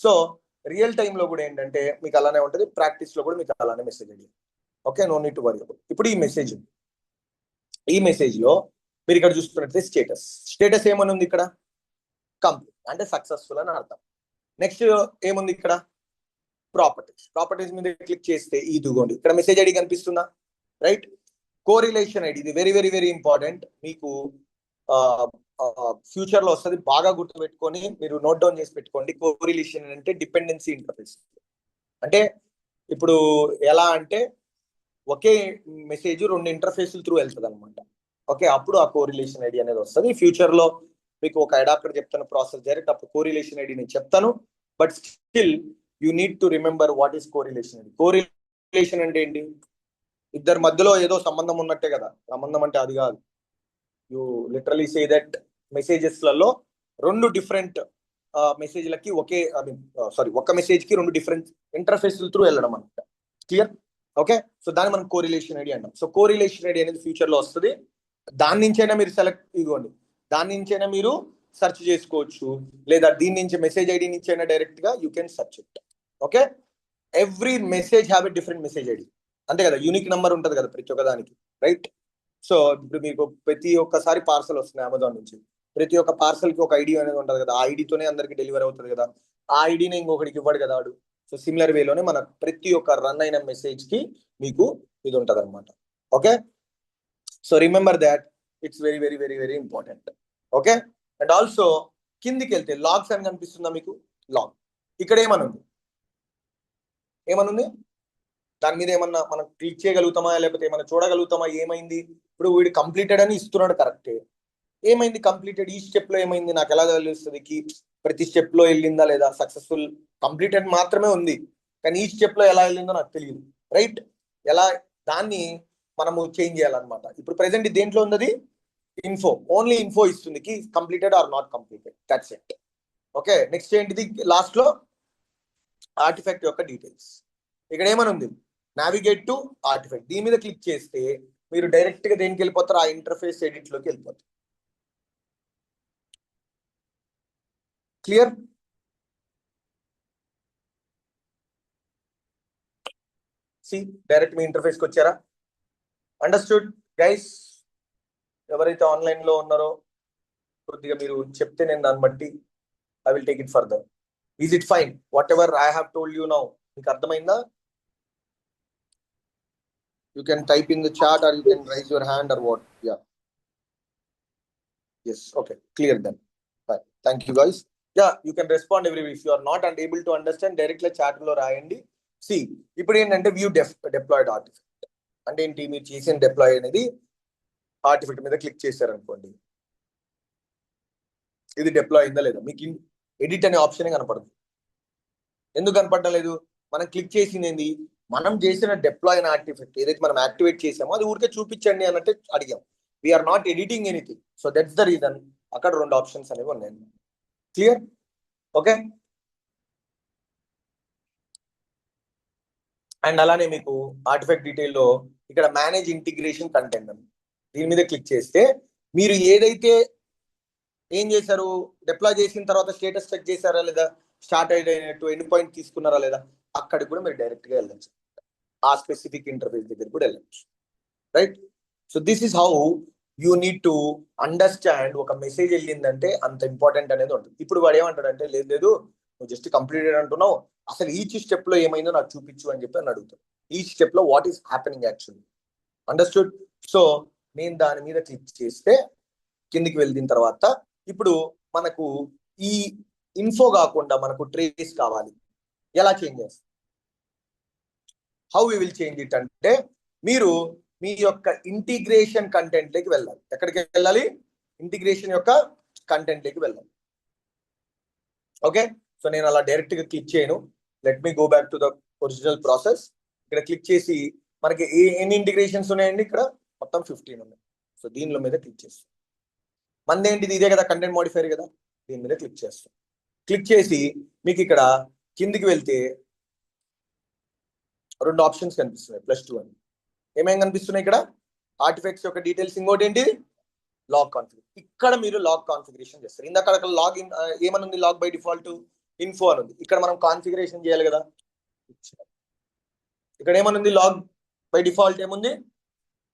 సో రియల్ టైంలో కూడా ఏంటంటే మీకు అలానే ఉంటుంది, ప్రాక్టీస్ లో కూడా మీకు అలానే message ID. Okay, no need to worry. ఇప్పుడు ఈ మెసేజ్ లో మీరు ఇక్కడ చూసుకున్నట్లయితే స్టేటస్ ఏమని ఉంది ఇక్కడ? కంప్లీట్, అంటే సక్సెస్ఫుల్ అని అర్థం. నెక్స్ట్ ఏముంది ఇక్కడ? ప్రాపర్టీస్ మీద క్లిక్ చేస్తే ఇదిగోండి ఇక్కడ మెసేజ్ ఐడి కనిపిస్తుందా, రైట్? కోరిలేషన్ ఐడి, ఇది వెరీ వెరీ వెరీ ఇంపార్టెంట్, మీకు ఫ్యూచర్ లో వస్తుంది, బాగా గుర్తుపెట్టుకొని మీరు నోట్ డౌన్ చేసి పెట్టుకోండి. కోరిలేషన్ అంటే డిపెండెన్సీ ఇంటర్ఫేస్. అంటే ఇప్పుడు ఎలా అంటే ఒకే మెసేజ్ 2 ఇంటర్ఫేస్ల త్రూ వెళ్తుంది అనమాట. ఓకే, అప్పుడు ఆ కోరిలేషన్ ఐడి అనేది వస్తుంది. ఫ్యూచర్ లో మీకు ఒక అడాప్టర్ చెప్తాను ప్రాసెస్ డైరెక్ట్, అప్పుడు కోరిలేషన్ ఐడి నేను చెప్తాను. But still you need to remember what is correlation ID. Correlation అంటే ఏంటి? ఇద్దరి మధ్యలో ఏదో సంబంధం ఉన్నట్టే కదా. సంబంధం అంటే అది కాదు. యూ లిటరలీ సే దట్ మెసేజెస్లలో 2 డిఫరెంట్ మెసేజ్లకి ఒక మెసేజ్ కి 2 డిఫరెంట్ ఇంటర్ఫేస్ల త్రూ వెళ్ళడం అనమాట. క్లియర్? ఓకే, సో దాన్ని మనం కోరిలేషన్ ఐడి అంటాం. సో కోరిలేషన్ ఐడి అనేది ఫ్యూచర్ లో వస్తుంది. దాని నుంచైనా మీరు ఇదిగోండి, దాని నుంచైనా మీరు సెర్చ్ చేసుకోవచ్చు, లేదా దీని నుంచి మెసేజ్ ఐడి నుంచి అయినా డైరెక్ట్ గా you can search it. Okay, every message have a different message ID, అంతే కదా. యూనిక్ నెంబర్ ఉంటుంది కదా ప్రతి ఒక్క దానికి, రైట్? సో ఇప్పుడు మీకు ప్రతి ఒక్కసారి పార్సల్ వస్తుంది అమెజాన్ నుంచి, ప్రతి ఒక్క పార్సల్ కి ఒక ఐడి అనేది ఉంటుంది కదా, ఆ ఐడితోనే అందరికి డెలివరీ అవుతుంది కదా. ఆ ఐడిని ఇంకొకటికి ఇవ్వడు కదా వాడు. సో సిమిలర్ వేలోనే మన ప్రతి ఒక్క రన్ అయిన మెసేజ్ కి మీకు ఇది ఉంటుంది అనమాట. Okay, so remember that, it's very very very very important. Okay, and also కిందికి వెళ్తే లాగ్స్ అని కనిపిస్తుందా మీకు? లాగ్ ఇక్కడ ఏమనుంది? దాని మీద ఏమన్నా మనం క్లిక్ చేయగలుగుతామా, లేకపోతే ఏమైనా చూడగలుగుతామా? ఏమైంది? ఇప్పుడు వీడు కంప్లీటెడ్ అని ఇస్తున్నాడు, కరెక్టే. ఏమైంది కంప్లీటెడ్? ఈ స్టెప్ లో ఏమైంది నాకు ఎలా తెలుస్తుంది? ప్రతి స్టెప్ లో వెళ్ళిందా లేదా? సక్సెస్ఫుల్ కంప్లీటెడ్ మాత్రమే ఉంది, కానీ ఈ స్టెప్ లో ఎలా వెళ్ళిందో నాకు తెలియదు, రైట్? ఎలా దాన్ని మనము చేంజ్ చేయాలన్నమాట. ఇప్పుడు ప్రెసెంట్ దేంట్లో ఉన్నది? ఇన్ఫో, ఓన్లీ ఇన్ఫో ఇస్తుంది కి completed or not completed, that's it. Okay, next ఏంటిది? లాస్ట్ లో ఆర్టిఫాక్ట్ యొక్క డీటెయిల్స్. ఇక్కడ ఏమని ఉంది? Navigate to artifact. దీని మీద క్లిక్ చేస్తే మీరు డైరెక్ట్ గా దేనికి వెళ్ళిపోతారు? ఆ ఇంటర్ఫేస్ ఎడిట్ లోకి వెళ్ళిపోతారు. క్లియర్? సి డైరెక్ట్ మీ ఇంటర్ఫేస్ కి వచ్చారా? Understood guys? ఎవరైతే ఆన్లైన్ లో ఉన్నారో కొద్దిగా మీరు చెప్తే నేను దాన్ని బట్టి I will take it further. Is it fine whatever I have told you now? మీకు అర్థమైందా? You can type in the chat or you can raise your hand or what. Ya, yes, okay, clear then. Fine, thank you guys. Yeah, you can respond every if you are not able to understand directly chat లో రాయండి. C ఇప్పుడు ఏంటంటే view deployed artifact అంటే ఏంటి? మీరు చేసిన deploy అనేది artefact మీద క్లిక్ చేశారనుకోండి, ఇది డిప్లాయ్ అయిందా లేదా మీకు ఎడిట్ అనే ఆప్షన్ కనపడదు. ఎందుకు కనపడడం లేదు? మనం క్లిక్ చేసింది ఏంది? మనం చేసిన డిప్లాయ్ అయిన ఆర్టిఫాక్ట్ ఏదైతే మనం యాక్టివేట్ చేసామో అది ఊరికే చూపించండి అన్నట్టు అడిగాం. We are not editing anything. So that's the reason అక్కడ 2 ఆప్షన్స్ అనేవి ఉన్నాయి. క్లియర్? ఓకే. అండ్ అలానే మీకు ఆర్టిఫాక్ట్ డీటెయిల్లో ఇక్కడ మేనేజ్ ఇంటిగ్రేషన్ కంటెంట్ అని దీని మీద క్లిక్ చేస్తే మీరు ఏదైతే ఏం చేశారు, డిప్లాయ్ చేసిన తర్వాత స్టేటస్ చెక్ చేశారా లేదా, స్టార్ట్ అయినట్టు ఎండ్ పాయింట్ తీసుకున్నారా లేదా, అక్కడికి కూడా మీరు డైరెక్ట్ గా వెళ్ళచ్చు. ఆ స్పెసిఫిక్ ఇంటర్ఫేస్ దగ్గర కూడా వెళ్ళచ్చు. Right? So this is how you need to understand. ఒక మెసేజ్ వెళ్ళిందంటే అంత ఇంపార్టెంట్ అనేది ఉంటుంది. ఇప్పుడు వాడు ఏమంటాడంటే, లేదు లేదు నువ్వు జస్ట్ కంప్లీటెడ్ అంటున్నావు, అసలు ఈచ్ స్టెప్ లో ఏమైందో నాకు చూపించు అని చెప్పి అని అడుగుతాను. ఈచ్ స్టెప్ లో what is happening actually. Understood? So నేను దాని మీద క్లిక్ చేస్తే కిందికి వెళ్ళిన తర్వాత ఇప్పుడు మనకు ఈ ఇన్ఫో కాకుండా మనకు ట్రేస్ కావాలి. ఎలా చేంజ్ చేస్తాం? How we will change it అంటే, మీరు మీ యొక్క ఇంటిగ్రేషన్ కంటెంట్ లోకి వెళ్ళాలి. ఎక్కడికి వెళ్ళాలి? ఇంటిగ్రేషన్ యొక్క కంటెంట్ లోకి వెళ్ళాలి. ఓకే, సో నేను అలా డైరెక్ట్ గా క్లిక్ చేయను. Let me go back to the original process. ఇక్కడ క్లిక్ చేసి మనకి ఎన్ని ఇంటిగ్రేషన్స్ ఉన్నాయండి? ఇక్కడ మొత్తం 15 ఉన్నాయి. సో దీనిలో మీద క్లిక్ చేస్తాం. మంది ఏంటిది? ఇదే కదా, కంటెంట్ మోడిఫైర్ కదా. దీని మీద క్లిక్ చేస్తాం. క్లిక్ చేసి మీకు ఇక్కడ కిందికి వెళ్తే 2 ఆప్షన్స్ కనిపిస్తున్నాయి, +2 అని. ఏమేమి కనిపిస్తున్నాయి ఇక్కడ? ఆర్టిఫాక్ట్స్ యొక్క డీటెయిల్స్, ఇంకోటి ఏంటి? Log configuration. ఇక్కడ మీరు లాగ్ కాన్ఫిగరేషన్ చేస్తారు. ఇందాక అక్కడ లాగ్ ఇన్ ఏమని ఉంది? లాగ్ బై డిఫాల్ట్ ఇన్ఫో అని ఉంది. ఇక్కడ మనం కాన్ఫిగరేషన్ చేయాలి కదా. ఇక్కడ ఏమని ఉంది? లాగ్ బై డిఫాల్ట్ ఏముంది?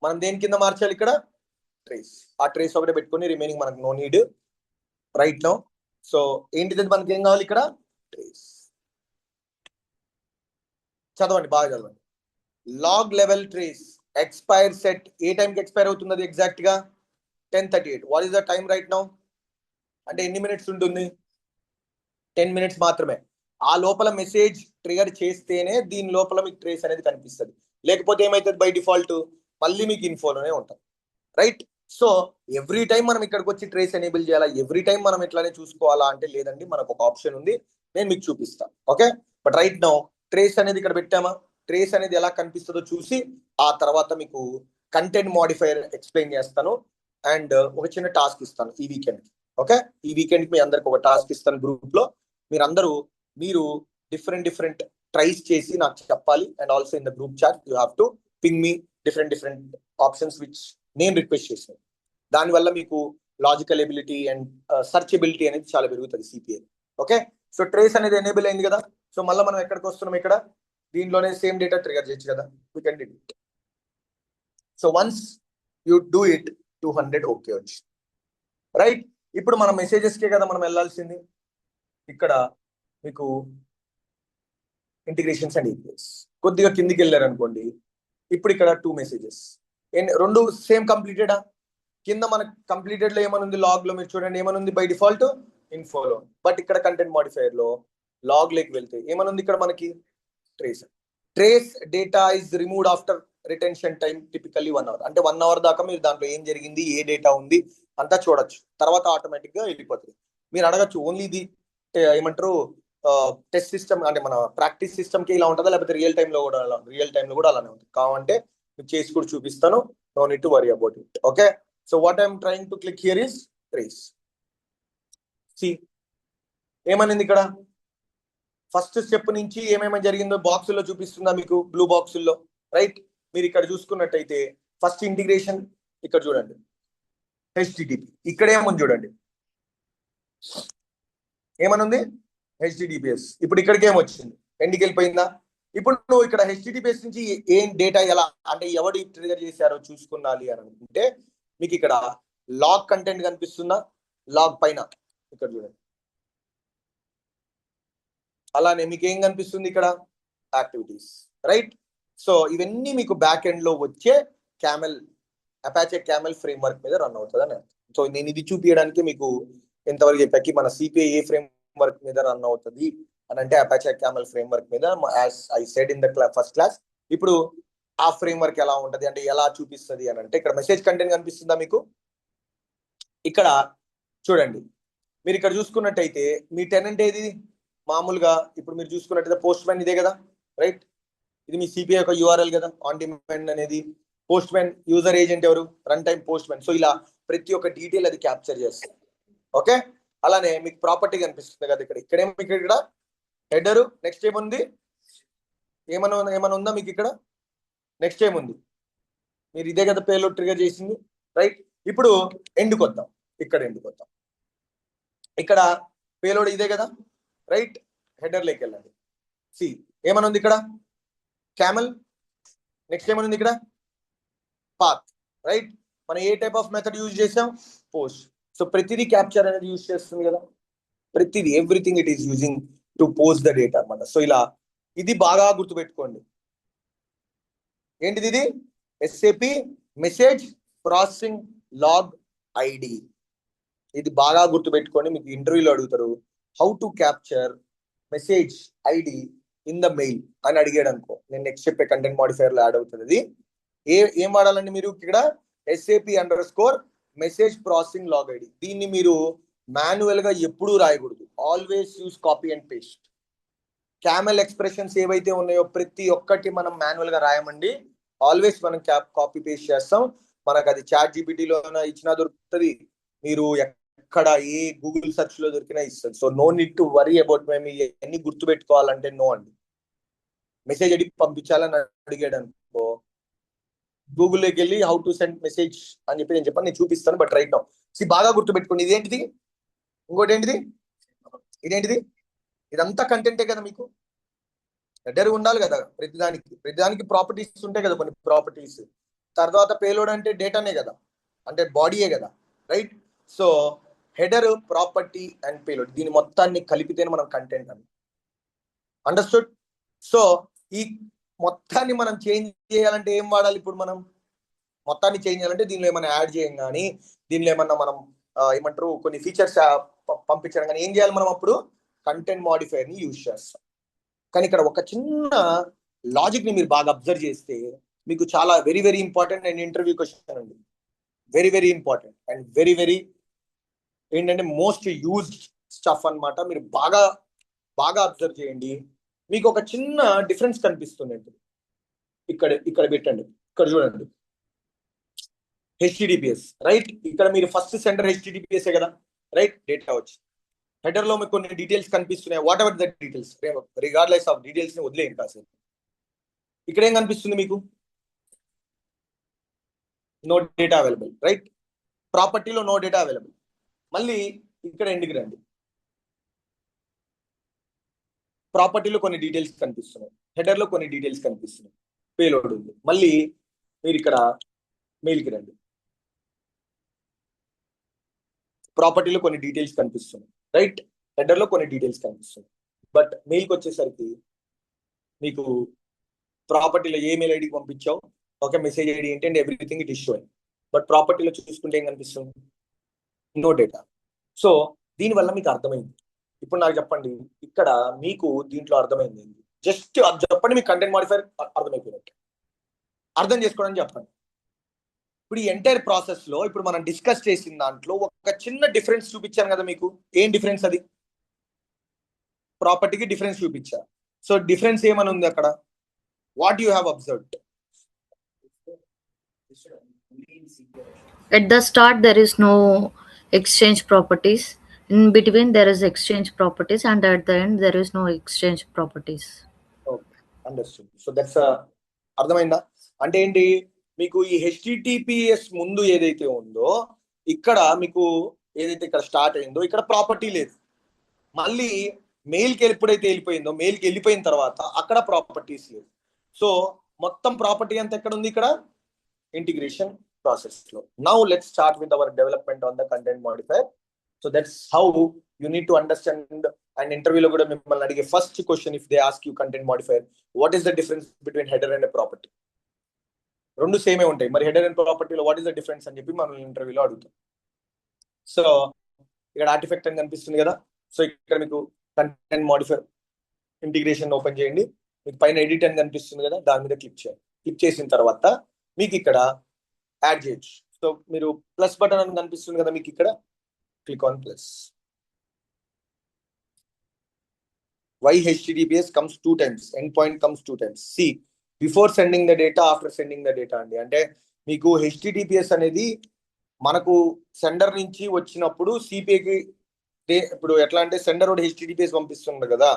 మనం దేని కింద మార్చాలి? ఇక్కడ ట్రేస్. ఆ ట్రేస్ ఒకటే పెట్టుకొని రిమైనింగ్ మనకు no need right now. So ఏంటిది మనకి ఏం కావాలి? ఇక్కడ ట్రేస్. చదవండి, బాగా చదవండి. Log level trace expire set. ఏ టైంకి ఎక్స్పైర్ అవుతుంది అది ఎగ్జాక్ట్ గా? 10:38. What is the time right now? అంటే ఎన్ని మినిట్స్ ఉంటుంది? 10 మినిట్స్ మాత్రమే. ఆ లోపల మెసేజ్ ట్రిగర్ చేస్తేనే దీని లోపల మీకు ట్రేస్ అనేది కనిపిస్తుంది. లేకపోతే ఏమైతుంది? బై డిఫాల్ట్ మళ్ళీ మీకు ఇన్ఫోలోనే ఉంటుంది. రైట్? సో ఎవ్రీ టైం మనం ఇక్కడికి వచ్చి ట్రేస్ ఎనేబుల్ చేయాలా? ఎవ్రీ టైం మనం ఇట్లానే చూసుకోవాలా అంటే లేదండి, మనకు ఒక ఆప్షన్ ఉంది, నేను మీకు చూపిస్తాను. Okay, but right now trace అనేది ఇక్కడ పెట్టామా? ట్రేస్ అనేది ఎలా కనిపిస్తుందో చూసి ఆ తర్వాత మీకు కంటెంట్ మోడిఫైయర్ ఎక్స్ప్లెయిన్ చేస్తాను. అండ్ ఒక చిన్న టాస్క్ ఇస్తాను ఈ వీకెండ్. ఓకే, ఈ వీకెండ్ మీ అందరికి ఒక టాస్క్ ఇస్తాను గ్రూప్ లో. మీరు డిఫరెంట్ ట్రైస్ చేసి నాకు చెప్పాలి. And also in the group chat you have to ping me different options which నేను రిక్వెస్ట్ చేశాను. దానివల్ల మీకు లాజికల్ ఎబిలిటీ అండ్ సర్చబిలిటీ అనేది చాలా పెరుగుతుంది సిపిఐ. ఓకే, సో ట్రేస్ అనేది ఎనేబుల్ అయింది కదా. సో మళ్ళీ మనం ఎక్కడికి వస్తున్నాం? ఇక్కడ దీనిలోనే సేమ్ డేటా ట్రిగర్ చేయొచ్చు కదా. We can do it. So once you do it 200 okay వచ్చి రైట్. ఇప్పుడు మన మెసేజెస్కే కదా మనం వెళ్ళాల్సింది. ఇక్కడ మీకు ఇంటిగ్రేషన్స్ అండ్ ఈక్వల్స్ కొద్దిగా కిందికి వెళ్ళారనుకోండి. ఇప్పుడు ఇక్కడ 2 మెసేజెస్, 2 సేమ్ కంప్లీటెడా? కింద మనకు కంప్లీటెడ్ లో ఏమనుంది? లాగ్ లో మీరు చూడండి ఏమనుంది? బై డిఫాల్ట్ ఇన్ఫోలో. బట్ ఇక్కడ కంటెంట్ మోడిఫైయర్ లో లాగ్ లోకి వెళ్తే ఏమనుంది? ఇక్కడ మనకి trace data is removed after retention time typically 1 hour. అంటే 1 అవర్ దాకా మీరు దాంట్లో ఏం జరిగింది, ఏ డేటా ఉంది అంతా చూడొచ్చు. తర్వాత ఆటోమేటిక్ గా వెళ్ళిపోతుంది. మీరు అడగచ్చు, ఓన్లీ ఇది ఏమంటారు టెస్ట్ సిస్టమ్ అంటే మన ప్రాక్టీస్ సిస్టమ్ కి ఇలా ఉంటుందా, లేకపోతే రియల్ టైమ్ లో కూడా అలానే ఉంటుంది? కావాలంటే మీకు చేసి కూడా చూపిస్తాను. No need to worry about it. Okay, so what I'm trying to click here is trace. See ఏమనింది ఇక్కడ? ఫస్ట్ స్టెప్ నుంచి ఏమేమి జరిగిందో బాక్సుల్లో చూపిస్తుందా మీకు? బ్లూ బాక్సుల్లో. రైట్, మీరు ఇక్కడ చూసుకున్నట్టయితే ఫస్ట్ ఇంటిగ్రేషన్ ఇక్కడ చూడండి, HTTP. ఇక్కడ ఏముంది చూడండి, ఏమనుంది? HTTPS. ఇప్పుడు ఇక్కడికి ఏమొచ్చింది? ఎండ్కి వెళ్ళిపోయిందా? ఇప్పుడు నువ్వు ఇక్కడ హెచ్టిటిపిఎస్ నుంచి ఏం డేటా ఎలా అంటే ఎవరు ట్రిగర్ చేశారో చూసుకున్నాలి అని అనుకుంటే మీకు ఇక్కడ లాగ్ కంటెంట్ కనిపిస్తుందా, లాగ్ పైన ఇక్కడ చూడండి. అలానే మీకు ఏం కనిపిస్తుంది ఇక్కడ, యాక్టివిటీస్, రైట్. సో ఇవన్నీ మీకు బ్యాక్ ఎండ్ లో వచ్చే camel, Apache camel frame work మీద రన్ అవుతుంది అని. సో నేను ఇది చూపించడానికి మీకు ఎంతవరకు చెప్పాకి మన సిపిఐ ఏ ఫ్రేమ్ వర్క్ మీద రన్ అవుతుంది అని అంటే అపాచే క్యామెల్ ఫ్రేమ్ వర్క్ మీద, as I said in the first class. ఇప్పుడు ఆ ఫ్రేమ్ వర్క్ ఎలా ఉంటది అంటే ఎలా చూపిస్తుంది అని అంటే ఇక్కడ మెసేజ్ కంటెంట్ కనిపిస్తుందా మీకు, ఇక్కడ చూడండి. మీరు ఇక్కడ చూసుకున్నట్టయితే మీ టెనెంట్ ఏది, మామూలుగా ఇప్పుడు మీరు చూసుకున్నట్టయితే పోస్ట్ మ్యాన్ ఇదే కదా, రైట్. ఇది మీ సిపిఐ యొక్క యూఆర్ఎల్ కదా. ఆన్ డిమాండ్ అనేది పోస్ట్ మ్యాన్, యూజర్ ఏజెంట్ ఎవరు, run time post man. So ఇలా ప్రతి ఒక్క డీటెయిల్ అది క్యాప్చర్ చేస్తుంది. ఓకే, అలానే మీకు ప్రాపర్టీ కనిపిస్తుంది కదా ఇక్కడ. ఇక్కడేమో ఇక్కడ హెడర్, నెక్స్ట్ ఏముంది, ఏమన్నా ఉందా మీకు ఇక్కడ, నెక్స్ట్ ఏముంది, మీరు ఇదే కదా పేలో ట్రిగర్ చేసింది, రైట్. ఇప్పుడు ఎండ్కి వద్దాం, ఇక్కడ ఎండ్కి వద్దాం. ఇక్కడ పేలోడ్ ఇదే కదా, రైట్. హెడర్ లోకి వెళ్ళండి. సి ఏమని ఉంది ఇక్కడ, క్యామెల్. నెక్స్ట్ ఏమని ఉంది ఇక్కడ, పాత్, రైట్. మనం ఏ టైప్ ఆఫ్ మెథడ్ యూజ్ చేసాం, పోస్ట్. సో ప్రతిదీ క్యాప్చర్ అనేది యూజ్ చేస్తుంది కదా, ప్రతిదీ, everything it is using to post the data అన్నమాట. సో ఇలా ఇది బాగా గుర్తుపెట్టుకోండి. ఏంటిది ఇది, SAP message processing log ID. ఇది బాగా గుర్తుపెట్టుకోండి. మీకు ఇంటర్వ్యూలో అడుగుతారు how to capture message ID in the mail అని అడిగాడు అనుకో, నేను నెక్స్ట్ చెప్పే కంటెంట్ మాడిఫైయర్ లో యాడ్ అవుతుంది. అది ఏం వాడాలండి మీరు ఇక్కడ, SAP__ message processing log ID. దీన్ని మీరు మాన్యువల్ గా ఎప్పుడూ రాయకూడదు, always use copy and paste. Camel expressions ఏవైతే ఉన్నాయో ప్రతి ఒక్కటి మనం మాన్యువల్ గా రాయమండి, ఆల్వేస్ మనం కాపీ పేస్ట్ చేస్తాం. మనకు అది చాట్ జీపీటీలో ఇచ్చినా దొరుకుతుంది, మీరు ఎక్కడ ఏ గూగుల్ సెర్చ్ లో దొరికినా ఇస్తుంది. So no need to worry about మేము ఇవన్నీ గుర్తుపెట్టుకోవాలంటే నో అండి. మెసేజ్ ఐడి పంపించాలని అడిగాడు అనుకో, గూగుల్లోకి వెళ్ళి హౌ టు సెండ్ మెసేజ్ అని చెప్పి నేను చెప్పాను, నేను చూపిస్తాను. బట్ రైట్ నౌ బాగా గుర్తుపెట్టుకోండి. ఇదేంటిది, ఇంకోటి ఏంటిది, ఇదేంటిది, ఇదంతా కంటెంటే కదా. మీకు హెడర్ ఉండాలి కదా, ప్రతిదానికి ప్రాపర్టీస్ ఉంటాయి కదా, కొన్ని ప్రాపర్టీస్. తర్వాత పేలోడ్ అంటే డేటానే కదా, అంటే బాడీయే కదా, right. So header, property and payload, దీని మొత్తాన్ని కలిపితేనే మనం కంటెంట్ అని అండర్స్టూడ్. సో ఈ మొత్తాన్ని మనం చేంజ్ చేయాలంటే ఏం వాడాలి, ఇప్పుడు మనం మొత్తాన్ని చేంజ్ చేయాలంటే దీనిలో ఏమైనా యాడ్ చేయం కానీ, దీనిలో ఏమన్నా మనం ఏమంటారు కొన్ని ఫీచర్స్ పంపించడం కానీ ఏం చేయాలి మనం, అప్పుడు కంటెంట్ మాడిఫైయర్ ని యూజ్ చేస్తాం. కానీ ఇక్కడ ఒక చిన్న లాజిక్ ని మీరు బాగా అబ్జర్వ్ చేస్తే మీకు చాలా very very important and interview question అండి, very very important and very very ఏంటంటే మోస్ట్ యూజ్డ్ స్టఫ్ అన్నమాట. మీరు బాగా బాగా అబ్జర్వ్ చేయండి, మీకు ఒక చిన్న డిఫరెన్స్ కనిపిస్తుంది. ఇక్కడ పెట్టండి, ఇక్కడ చూడండి, HTTPS, రైట్. ఇక్కడ మీరు ఫస్ట్ సెంటర్ HTTPS కదా, రైట్. డేటా వచ్చి హెడర్ లో మీకు కొన్ని డీటెయిల్స్ కనిపిస్తున్నాయి, whatever the details, regardless of details ని వదిలేయండి కాసేపు. ఇక్కడ ఏం కనిపిస్తుంది మీకు, నో డేటా అవైలబుల్, రైట్. ప్రాపర్టీలో నో డేటా అవైలబుల్. మళ్ళీ ఇక్కడ ఎండ్కి రండి, ప్రాపర్టీలో కొన్ని డీటెయిల్స్ కనిపిస్తున్నాయి, హెడర్ లో కొన్ని డీటెయిల్స్ కనిపిస్తున్నాయి, పేలోడ్ ఉంది. మళ్ళీ మీరు ఇక్కడ మెయిల్కి రండి, ప్రాపర్టీలో కొన్ని డీటెయిల్స్ కనిపిస్తున్నాయి, రైట్. హెడర్ లో కొన్ని డీటెయిల్స్ కనిపిస్తున్నాయి. బట్ మెయిల్కి వచ్చేసరికి మీకు ప్రాపర్టీలో ఏ మెయిల్ ఐడికి పంపించావు, ఓకే, మెసేజ్ ఐడి ఏంటి and everything it is showing. But ప్రాపర్టీలో చూసుకుంటే ఏం కనిపిస్తుంది, నో డేటా. సో దీనివల్ల మీకు అర్థమైంది. ఇప్పుడు నాకు చెప్పండి, ఇక్కడ మీకు దీంట్లో అర్థమైంది, జస్ట్ అది చెప్పండి, మీకు కంటెంట్ మాడిఫైయర్ అర్థమైపోయినట్టు అర్థం చేసుకోవడానికి చెప్పండి. ఇప్పుడు ఈ ఎంటైర్ ప్రాసెస్ లో ఇప్పుడు మనం డిస్కస్ చేసిన దాంట్లో ఒక చిన్న డిఫరెన్స్ చూపించాను కదా మీకు. ఏం డిఫరెన్స్ అది, ప్రాపర్టీకి డిఫరెన్స్ చూపించా. సో డిఫరెన్స్ ఏమని ఉంది అక్కడ, what you have observed? At the start, there is no exchange properties. In between, there is exchange properties, and at the end, there is no exchange properties. Okay, understood. So that's అర్థమైందా? అంటే ఏంటి, మీకు ఈ HTTPS ముందు ఏదైతే ఉందో ఇక్కడ మీకు ఏదైతే ఇక్కడ స్టార్ట్ అయిందో ఇక్కడ ప్రాపర్టీ లేదు. మళ్ళీ మెయిల్కి ఎప్పుడైతే వెళ్ళిపోయిందో, మెయిల్కి వెళ్ళిపోయిన తర్వాత అక్కడ ప్రాపర్టీస్ లేవు. సో మొత్తం ప్రాపర్టీ అంతా ఎక్కడ ఉంది? ఇక్కడ ఇంటిగ్రేషన్ ప్రాసెస్ లో. Now let's start with our development on the content modifier. So that's how you need to understand. And ఇంటర్వ్యూలో కూడా మిమ్మల్ని అడిగే first question, if they ask you content modifier, what is the difference between header and property? రెండు సేమే ఉంటాయి, మరి header and ప్రాపర్టీలో వాట్ ఈస్ ద డిఫరెన్స్ అని చెప్పి మనం ఇంటర్వ్యూలో అడుగుతాం. సో ఇక్కడ ఆర్టిఫెక్ట్ అని కనిపిస్తుంది కదా. సో ఇక్కడ మీకు కంటెంట్ మోడిఫైర్ ఇంటిగ్రేషన్ ఓపెన్ చేయండి. మీకు పైన ఎడిట్ అని కనిపిస్తుంది కదా, దాని మీద క్లిక్ చేయండి. క్లిక్ చేసిన తర్వాత మీకు ఇక్కడ యాడ్ చేయొచ్చు. సో మీరు ప్లస్ బటన్ అని కనిపిస్తుంది కదా, మీకు ఇక్కడ click on plus. Why HTTPS comes 2 times, endpoint comes 2 times. See, before sending the data, after sending the data అండి. అంటే మీకు HTTPS అనేది మనకు సెండర్ నుంచి వచ్చినప్పుడు సిపిఐకి, ఇప్పుడు ఎట్లా అంటే సెండర్ ఒకటి HTTPS పంపిస్తుంది కదా,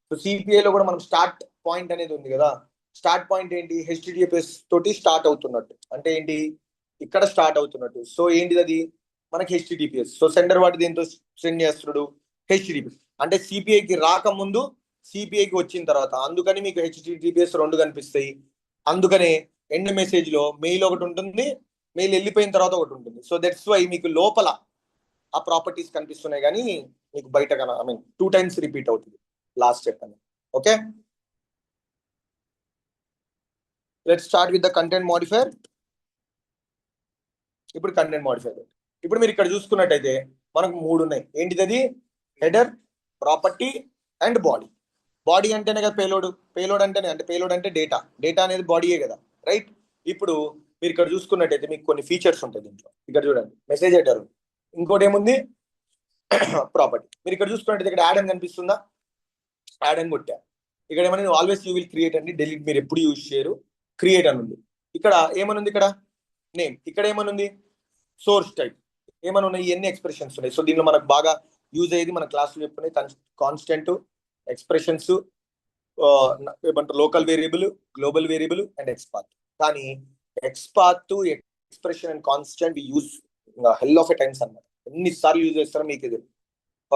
సో సిపిఐలో కూడా మనం స్టార్ట్ పాయింట్ అనేది ఉంది కదా. స్టార్ట్ పాయింట్ ఏంటి? HTTPS తోటి స్టార్ట్ అవుతున్నట్టు. అంటే ఏంటి? ఇక్కడ స్టార్ట్ అవుతున్నట్టు. సో ఏంటిది అది? మనకి HTTPS. సో సెండర్ వాటి దీంతో సెండ్ చేస్తున్నాడు HTTPS. అంటే సిపిఐకి రాకముందు, సిపిఐకి వచ్చిన తర్వాత. అందుకని మీకు HTTPS రెండు కనిపిస్తాయి. అందుకనే ఎండ్ మెసేజ్ లో మెయిల్ ఒకటి ఉంటుంది, మెయిల్ వెళ్ళిపోయిన తర్వాత ఒకటి ఉంటుంది. సో దట్స్ వై మీకు లోపల ఆ ప్రాపర్టీస్ కనిపిస్తున్నాయి, కానీ మీకు బయట కన ఐ మీన్ 2 times రిపీట్ అవుతుంది లాస్ట్ స్టెప్ అని. Okay, let's start with the content modifier. ఇప్పుడు కంటెంట్ మోడిఫైర్, ఇప్పుడు మీరు ఇక్కడ చూసుకున్నట్టయితే మనకు 3 ఉన్నాయి. ఏంటిది అది? Header, property and body. Body అంటేనే కదా పేలోడ్. పేలోడ్ అంటేనే, అంటే పేలోడ్ అంటే డేటా. డేటా అనేది బాడీయే కదా, రైట్? ఇప్పుడు మీరు ఇక్కడ చూసుకున్నట్టయితే మీకు కొన్ని ఫీచర్స్ ఉంటాయి దీంట్లో. ఇక్కడ చూడండి, మెసేజ్ హెడర్, ఇంకోటి ఏముంది? ప్రాపర్టీ. మీరు ఇక్కడ చూసుకున్నట్టయితే ఇక్కడ యాడ్ అని కనిపిస్తుందా? యాడ్ అని కొట్టా. ఇక్కడ ఏమన్నా ఆల్వేస్ యూ విల్ క్రియేట్ అండి, డెలీట్ మీరు ఎప్పుడు యూజ్ చేయరు. క్రియేట్ అని ఉంది. ఇక్కడ ఏమనుంది? ఇక్కడ నేమ్. ఇక్కడ ఏమనుంది? Source type. ఏమైనా ఉన్నాయి? ఎన్ని ఎక్స్ప్రెషన్స్ ఉన్నాయి. సో దీనిలో మనకు బాగా యూజ్ అయ్యేది మన క్లాసులో చెప్పుకునే కాన్స్టెంట్, ఎక్స్ప్రెషన్స్, ఏమంటారు, local variable, global variable and XPath. కానీ XPath, expression and constant use hell of a times అన్నమాట. ఎన్నిసార్లు యూజ్ చేస్తారో మీకు ఇది.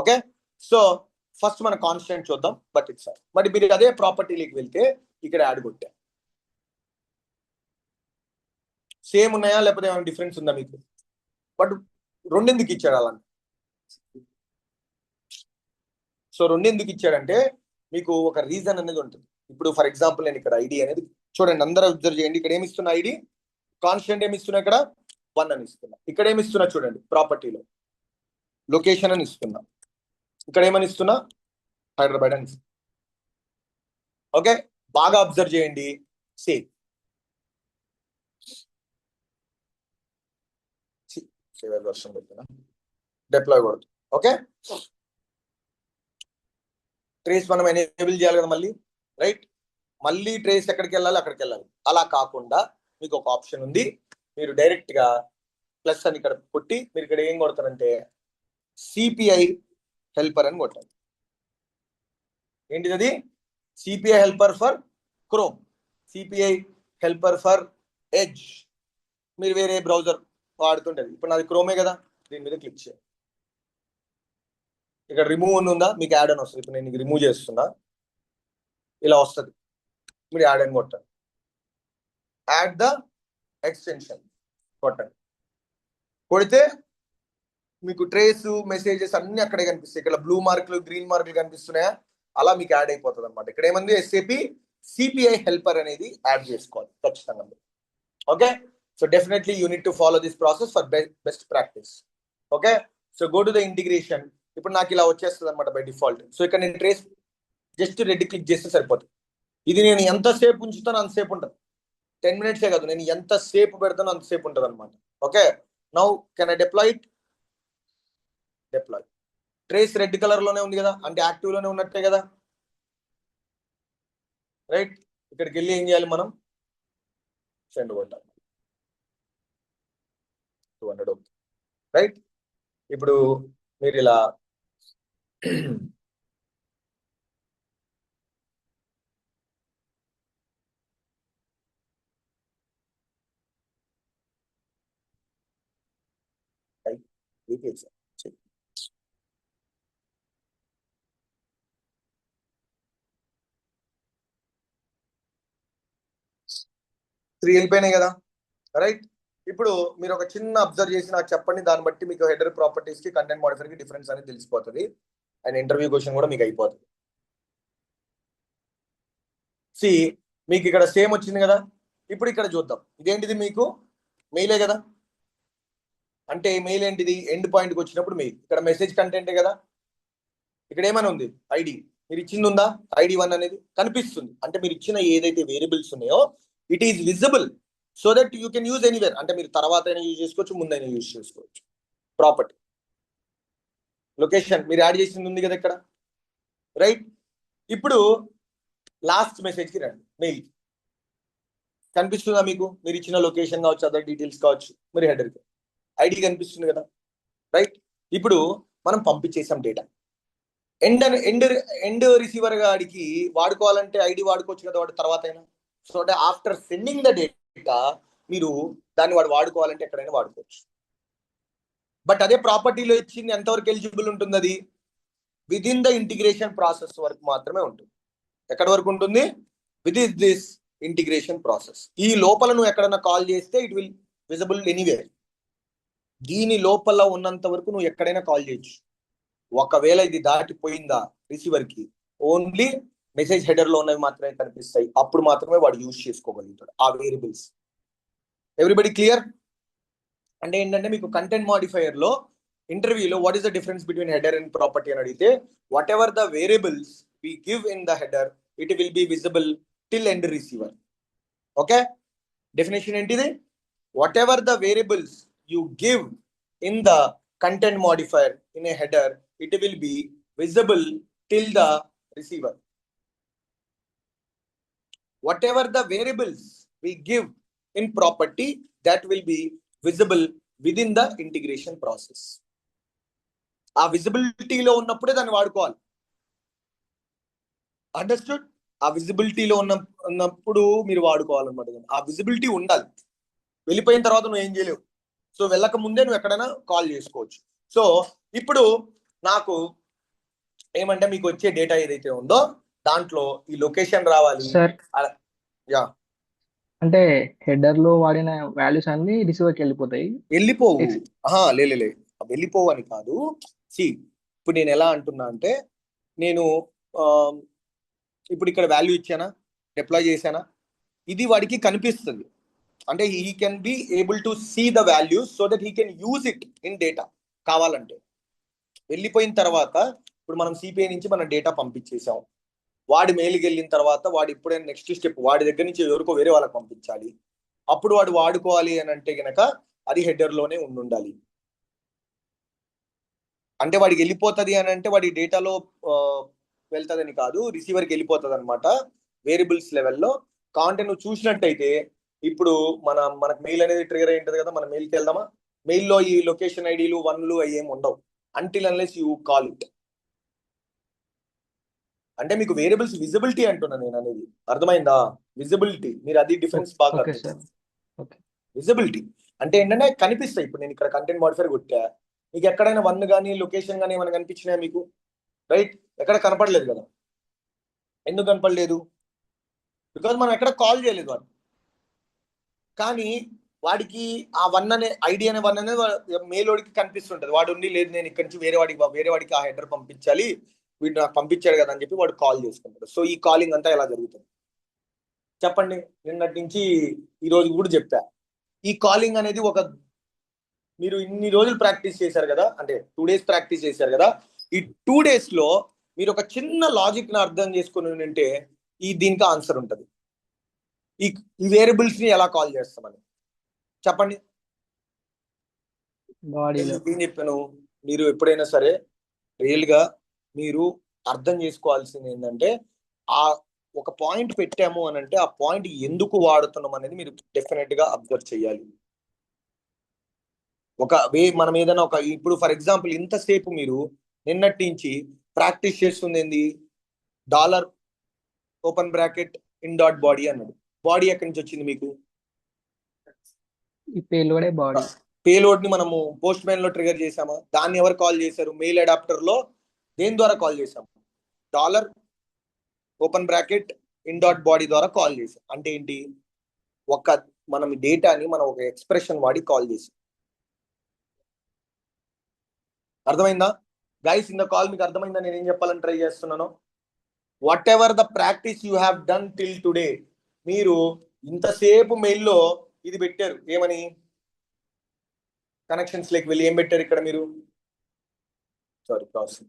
ఓకే, సో ఫస్ట్ మన కాన్స్టెంట్ చూద్దాం. బట్ మీరు అదే ప్రాపర్టీలోకి వెళ్తే ఇక్కడ యాడ్ కొట్టా. సేమ్ ఉన్నాయా లేకపోతే ఏమైనా డిఫరెన్స్ ఉందా మీకు? బట్ రెండెందుకు ఇచ్చాడు అలా? సో రెండెందుకు ఇచ్చాడంటే మీకు ఒక రీజన్ అనేది ఉంటుంది. ఇప్పుడు ఫర్ ఎగ్జాంపుల్ నేను ఇక్కడ ఐడి అనేది చూడండి, అందరూ అబ్జర్వ్ చేయండి. ఇక్కడ ఏమి ఇస్తున్నా? ఐడి కాన్స్టెంట్ ఏమి ఇస్తున్నా? ఇక్కడ 1 అని ఇస్తున్నా. ఇక్కడ ఏమి ఇస్తున్నా? చూడండి, ప్రాపర్టీలో లొకేషన్ అని ఇస్తున్నా. ఇక్కడ ఏమని ఇస్తున్నా? హైదరాబాద్ అని ఇస్తున్నా. ఓకే, బాగా అబ్జర్వ్ చేయండి. సేవ్ వర్షన్ పెడుతున్నా, డిప్లాయ్ కొడుతుంది. ఓకే, ట్రేస్ మనం ఎనేబుల్ చేయాలి కదా మళ్ళీ, రైట్? మళ్ళీ ట్రేస్ ఎక్కడికి వెళ్ళాలి? అక్కడికి వెళ్ళాలి. అలా కాకుండా మీకు ఒక ఆప్షన్ ఉంది. మీరు డైరెక్ట్ గా ప్లస్ అని ఇక్కడ కొట్టి మీరు ఇక్కడ ఏం కొడతారంటే సిపిఐ హెల్పర్ అని కొట్టాలి. ఏంటిది అది? CPI helper for chrome, CPI helper for edge. మీరు వేరే బ్రౌజర్ వాడుతుంటది. ఇప్పుడు నాది క్రోమే కదా, దీని మీద క్లిక్ చేయండి. ఇక్కడ రిమూవ్ అని ఉందా? మీకు యాడ్ అని వస్తుంది. ఇప్పుడు నేను రిమూవ్ చేస్తున్నా, ఇలా వస్తుంది. మీరు యాడ్ అని కొట్టండి. యాడ్ ద ఎక్స్టెన్షన్ కొట్టండి. కొడితే మీకు ట్రేస్, మెసేజెస్ అన్ని అక్కడే కనిపిస్తాయి. ఇక్కడ బ్లూ మార్కులు, గ్రీన్ మార్కులు కనిపిస్తున్నాయా? అలా మీకు యాడ్ అయిపోతుంది అనమాట. ఇక్కడ ఏమంది? ఎస్ఏపి సిపిఐ హెల్పర్ అనేది యాడ్ చేసుకోవాలి ఖచ్చితంగా. Okay, so definitely you need to follow this process for best practice. Okay, so go to the integration. ఇప్పుడు నాకు ఇలా వచ్చేస్తుంది అనమాట బై డిఫాల్ట్. సో ఇక్కడ నేను ట్రేస్ జస్ట్ రెడ్ క్లిక్ చేస్తే సరిపోతుంది. ఇది నేను ఎంతసేపు ఉంచుతానో అంతసేపు ఉంటుంది. 10 minutes కాదు, నేను ఎంతసేపు పెడతానో అంతసేపు ఉంటుంది అనమాట. Okay, now can I deploy it? Deploy. Trace red colour లోనే ఉంది కదా, అంటే యాక్టివ్ లోనే ఉన్నట్టే కదా, రైట్? ఇక్కడికి వెళ్ళి ఏం చేయాలి మనం? సెండ్ కొట్టాలి. 200, రైట్? ఇప్పుడు మీరు ఇలా 3 వెళ్ళిపోయినాయి కదా, రైట్. ఇప్పుడు మీరు ఒక చిన్న అబ్జర్వ్ చేసి నాకు చెప్పండి, దాన్ని బట్టి మీకు హెడర్ ప్రాపర్టీస్ కి కంటెంట్ మోడిఫైర్ కి డిఫరెన్స్ అనేది తెలిసిపోతుంది, అండ్ ఇంటర్వ్యూ క్వశ్చన్ కూడా మీకు అయిపోతుంది. సి మీకు ఇక్కడ సేమ్ వచ్చింది కదా. ఇప్పుడు ఇక్కడ చూద్దాం, ఇదేంటిది మీకు మెయిలే కదా, అంటే మెయిల్ ఏంటిది, ఎండ్ పాయింట్కి వచ్చినప్పుడు మెయిల్. ఇక్కడ మెసేజ్ కంటెంటే కదా, ఇక్కడ ఏమైనా ఉంది ఐడి మీరు ఇచ్చింది ఉందా, ID1 అనేది కనిపిస్తుంది, అంటే మీరు ఇచ్చిన ఏదైతే వేరియబుల్స్ ఉన్నాయో it is visible, so that you can use anywhere, అంటే మీరు తర్వాత అయినా యూజ్ చేసుకోవచ్చు, ముందైనా యూజ్ చేసుకోవచ్చు. ప్రాపర్టీ లొకేషన్ మీరు యాడ్ చేసింది ఉంది కదా ఇక్కడ, రైట్. ఇప్పుడు లాస్ట్ మెసేజ్కి రండి, మెయిల్ కనిపిస్తుందా మీకు, మీరు ఇచ్చిన లొకేషన్ కావచ్చు, అదర్ డీటెయిల్స్ కావచ్చు, మీరు హెడర్కి ఐడి కనిపిస్తుంది కదా, రైట్. ఇప్పుడు మనం పంపించేసాం డేటా, ఎండ్ ఎండ్ రిసీవర్ గాడికి వాడుకోవాలంటే ఐడి వాడుకోవచ్చు కదా వాడు తర్వాత అయినా. సో అంటే ఆఫ్టర్ సెండింగ్ ద డేటా మీరు దాన్ని వాడు వాడుకోవాలంటే ఎక్కడైనా వాడుకోవచ్చు. బట్ అదే ప్రాపర్టీలో ఇచ్చింది ఎంతవరకు ఎలిజిబుల్ ఉంటుంది, అది with in the integration process వరకు మాత్రమే ఉంటుంది. ఎక్కడి వరకు ఉంటుంది, with in this integration process. ఈ లోపల నువ్వు ఎక్కడన్నా కాల్ చేస్తే ఇట్ విల్ విజిబుల్ ఎనీవేర్. దీని లోపల ఉన్నంత వరకు నువ్వు ఎక్కడైనా కాల్ చేయొచ్చు. ఒకవేళ ఇది దాటిపోయిందా రిసీవర్ కి, ఓన్లీ మెసేజ్ హెడర్ లో ఉన్నవి మాత్రమే కనిపిస్తాయి, అప్పుడు మాత్రమే వాడు యూజ్ చేసుకోగలుగుతాడు ఆ వేరియబుల్స్. Everybody clear? అంటే ఏంటంటే మీకు కంటెంట్ మాడిఫైయర్ లో ఇంటర్వ్యూలో what is the difference between header and property అని అడిగితే, whatever the variables we give in the header it will be visible till end receiver. Okay, definition ఏంటిది, whatever the variables you give in the content modifier in a header it will be visible till the receiver. Whatever the variables we give in property that will be visible within the integration process. ఆ విజిబిలిటీలో ఉన్నప్పుడే దాన్ని వాడుకోవాలి. Understood? ఆ విజిబిలిటీలో ఉన్నప్పుడు మీరు వాడుకోవాలన్నమాట. ఆ visibility ఉండాలి, వెళ్ళిపోయిన తర్వాత నువ్వు ఏం చేయలేవు. సో వెళ్ళక ముందే నువ్వు ఎక్కడైనా కాల్ చేసుకోవచ్చు. సో ఇప్పుడు నాకు ఏమంటే మీకు వచ్చే డేటా ఏదైతే ఉందో దాంట్లో ఈ లొకేషన్ రావాలి సార్. యా, అంటే హెడర్ లో వాడిన వాల్యూస్ అన్ని రిసీవర్ కి వెళ్ళిపోతాయి. వెళ్ళిపోవు, లే వెళ్ళిపోవు అని కాదు. సి ఇప్పుడు నేను ఎలా అంటున్నా అంటే, నేను ఇప్పుడు ఇక్కడ వాల్యూ ఇచ్చానా, డిప్లాయ్ చేశానా, ఇది వాడికి కనిపిస్తుంది. అంటే he can be able to see the values so that he can use it in data. కావాలంటే వెళ్ళిపోయిన తర్వాత ఇప్పుడు మనం సిపిఐ నుంచి మనం డేటా పంపించేసాం, వాడి మెయిల్కి వెళ్ళిన తర్వాత వాడు ఇప్పుడైనా నెక్స్ట్ స్టెప్ వాడి దగ్గర నుంచి ఎవరికో వేరే వాళ్ళకి పంపించాలి. అప్పుడు వాడు వాడుకోవాలి అని అంటే గనక అది హెడర్ లోనే ఉండాలి. అంటే వాడికి వెళ్ళిపోతుంది అని అంటే వాడి డేటాలో వెళ్తుందని కాదు, రిసీవర్కి వెళ్ళిపోతుంది అనమాట. వేరియబుల్స్ లెవెల్లో కాంటే నువ్వు చూసినట్టయితే ఇప్పుడు మనకు మెయిల్ అనేది ట్రిగర్ అయి ఉంటుంది కదా, మన మెయిల్కి వెళ్దామా, మెయిల్లో ఈ లొకేషన్ ఐడీలు 1లు అవి ఏమి ఉండవు until unless you call it. అంటే మీకు వేరియబుల్స్ విజిబిలిటీ అంటున్నా నేను అనేది, అర్థమైందా? విజిబిలిటీ, మీరు అది డిఫరెన్స్ బాగా విజిబిలిటీ అంటే ఏంటంటే కనిపిస్తాయి. ఇప్పుడు నేను ఇక్కడ కంటెంట్ మాడిఫైర్ కొట్టా, మీకు ఎక్కడైనా 1 కానీ లొకేషన్ కానీ ఏమైనా కనిపించినాయా మీకు? రైట్, ఎక్కడ కనపడలేదు కదా. ఎందుకు కనపడలేదు? బికాజ్ మనం ఎక్కడ కాల్ చేయలేదు వాడు. కానీ వాడికి ఆ 1 అనే ఐడి అనే 1 అనేది మెయిల్ వాడికి కనిపిస్తుంటది. వాడు ఉండి లేదు నేను ఇక్కడి నుంచి వేరే వాడికి ఆ హెడర్ పంపించాలి, వీడు నాకు పంపించాడు కదా అని చెప్పి వాడు కాల్ చేసుకుంటాడు. సో ఈ కాలింగ్ అంతా ఎలా జరుగుతుంది చెప్పండి? నిన్నటి నుంచి ఈ రోజు కూడా చెప్పా, ఈ కాలింగ్ అనేది మీరు ఇన్ని రోజులు ప్రాక్టీస్ చేశారు కదా, అంటే 2 days ప్రాక్టీస్ చేశారు కదా, ఈ 2 days లో మీరు ఒక చిన్న లాజిక్ ని అర్థం చేసుకుని ఉంటే దీనికి ఆన్సర్ ఉంటుంది. ఈ వేరియబుల్స్ ని ఎలా కాల్ చేస్తామని చెప్పండి. ఏం చెప్పాను? మీరు ఎప్పుడైనా సరే రియల్ గా మీరు అర్థం చేసుకోవాల్సింది ఏంటంటే, ఆ ఒక పాయింట్ పెట్టాము అని అంటే ఆ పాయింట్ ఎందుకు వాడుతున్నాం అనేది మీరు డెఫినెట్ గా అబ్జర్వ్ చేయాలి. మనం ఏదైనా ఇప్పుడు ఫర్ ఎగ్జాంపుల్ ఇంతసేపు మీరు నిన్నటి నుంచి ప్రాక్టీస్ చేస్తుంది ఏంది, dollar open bracket in dot body అన్నాడు. బాడీ ఎక్కడి నుంచి వచ్చింది మీకు? పేలోడ్ ని మనము పోస్ట్ మ్యాన్ లో ట్రిగర్ చేసామా? దాన్ని ఎవరు కాల్ చేశారు? మెయిల్ అడాప్టర్ లో దేని ద్వారా కాల్ చేసాము? Dollar open bracket in dot body ద్వారా కాల్ చేసాం. అంటే ఏంటి, ఒక మనం డేటాని మనం ఒక ఎక్స్ప్రెషన్ వాడి కాల్ చేసి. అర్థమైందా గైస్? ఇన్ ద కాల్ మీకు అర్థమైందా నేను ఏం చెప్పాలని ట్రై చేస్తున్నాను? What ever the practice you have done till today, మీరు ఇంతసేపు మెయిల్లో ఇది పెట్టారు, ఏమని? కనెక్షన్స్ లేక వెళ్ళి ఏం పెట్టారు ఇక్కడ మీరు? Sorry, cross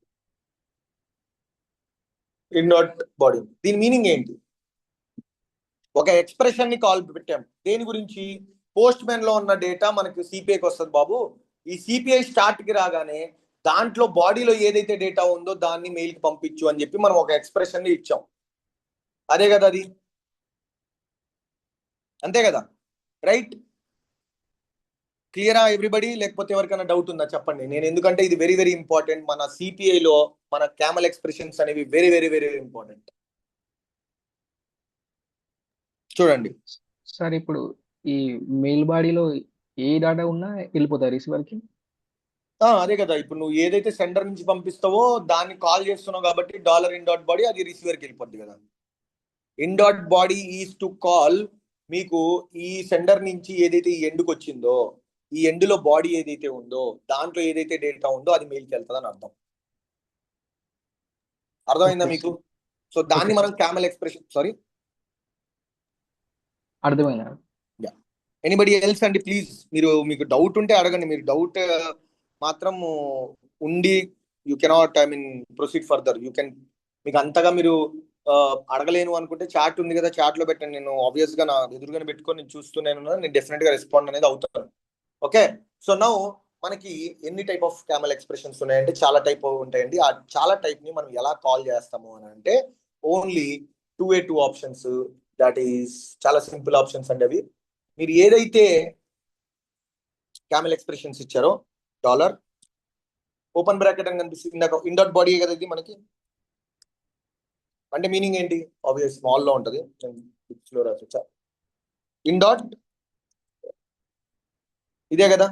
in not body. దీని మీనింగ్ ఏంటి? ఒక ఎక్స్ప్రెషన్ ని కాల్ పెట్టాం. దేని గురించి? పోస్ట్ మ్యాన్ లో ఉన్న డేటా మనకి సిపిఐకి వస్తుంది బాబు. ఈ సిపిఐ స్టార్ట్ కి రాగానే దాంట్లో బాడీలో ఏదైతే డేటా ఉందో దాన్ని మెయిల్ కి పంపించు అని చెప్పి మనం ఒక ఎక్స్ప్రెషన్ ని ఇచ్చాం. అదే కదా అది, అంతే కదా? రైట్? క్లియరా ఎవ్రీబడి? లేకపోతే ఎవరికైనా డౌట్ ఉందా చెప్పండి. నేను ఎందుకంటే ఇది వెరీ వెరీ ఇంపార్టెంట్. మన సిపిఐలో మన క్యామల్ ఎక్స్ప్రెషన్స్ అనేవి వెరీ వెరీ వెరీ ఇంపార్టెంట్. చూడండి సార్, ఇప్పుడు ఈ మెయిల్ బాడీలో ఏ డేటా ఉన్నా వెళ్ళిపోతాయి రిసీవర్ కి? అదే కదా, ఇప్పుడు నువ్వు ఏదైతే సెండర్ నుంచి పంపిస్తావో దాన్ని కాల్ చేస్తున్నావు కాబట్టి ఇన్ డాట్ బాడీ అది రిసీవర్కి వెళ్ళిపోద్ది కదా. In dot body is to call, మీకు ఈ సెండర్ నుంచి ఏదైతే ఈ ఎండ్కి వచ్చిందో ఈ ఎండ్లో బాడీ ఏదైతే ఉందో దాంట్లో ఏదైతే డేటా ఉందో అది మెయిల్కి వెళ్తుంది అని అర్థం. అర్థమైందా మీకు? సో దాన్ని మనం క్యామల్ ఎక్స్ప్రెషన్, సారీ అర్థమైనా? ఎనీబడి ఎల్స్ అండి ప్లీజ్, మీకు డౌట్ ఉంటే అడగండి. మీరు డౌట్ మాత్రం ఉండి you cannot proceed further. You can, మీకు అంతగా మీరు అడగలేను అనుకుంటే చాట్ ఉంది కదా, చాట్ లో పెట్టండి. నేను ఆబ్వియస్ గా నా ఎదురుగానే పెట్టుకొని నేను చూస్తున్నాను, నేను డెఫినెట్ గా రెస్పాండ్ అనేది అవుతాను. ఓకే, సో నౌ మనకి ఎన్ని టైప్ ఆఫ్ క్యామల్ ఎక్స్ప్రెషన్స్ ఉన్నాయంటే చాలా టైప్ ఉంటాయండి. ఆ చాలా టైప్ ని మనం ఎలా కాల్ చేస్తాము అని అంటే ఓన్లీ 2 ఆప్షన్స్. దట్ ఈస్ చాలా సింపుల్ ఆప్షన్స్ అండి అవి. మీరు ఏదైతే క్యామెల్ ఎక్స్ప్రెషన్స్ ఇచ్చారో డాలర్ ఓపెన్ బ్రాకెట్ అని కనిపిస్తుంది ఇందాక, ఇన్ డాట్ బాడీ కదా ఇది మనకి. అంటే మీనింగ్ ఏంటి? ఆబ్వియస్ స్మాల్ లో ఉంటది, ఇన్ డాట్ ఇదే కదా.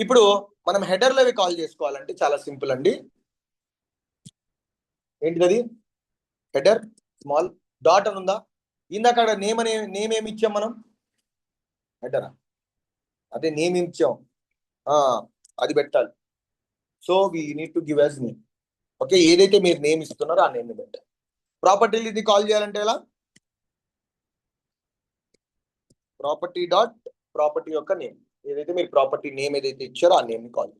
ఇప్పుడు మనం హెడర్లో అవి కాల్ చేసుకోవాలంటే చాలా సింపుల్ అండి. ఏంటిది అది? హెడర్ స్మాల్ డాట్ అని ఉందా? ఇందాక నేమ్ ఏమి ఇచ్చాం మనం? హెడరా? అదే నేమ్ ఇచ్చాం, అది పెట్టాలి. So we need to give as name. Okay, ఏదైతే మీరు నేమ్ ఇస్తున్నారో ఆ నేమ్ పెట్టాలి. ప్రాపర్టీలు ఇది కాల్ చేయాలంటే ఎలా? ప్రాపర్టీ డాట్ ప్రాపర్టీ యొక్క నేమ్, ఏదైతే మీరు ప్రాపర్టీ నేమ్ ఏదైతే ఇచ్చారో ఆ నేమ్ ని కాల్.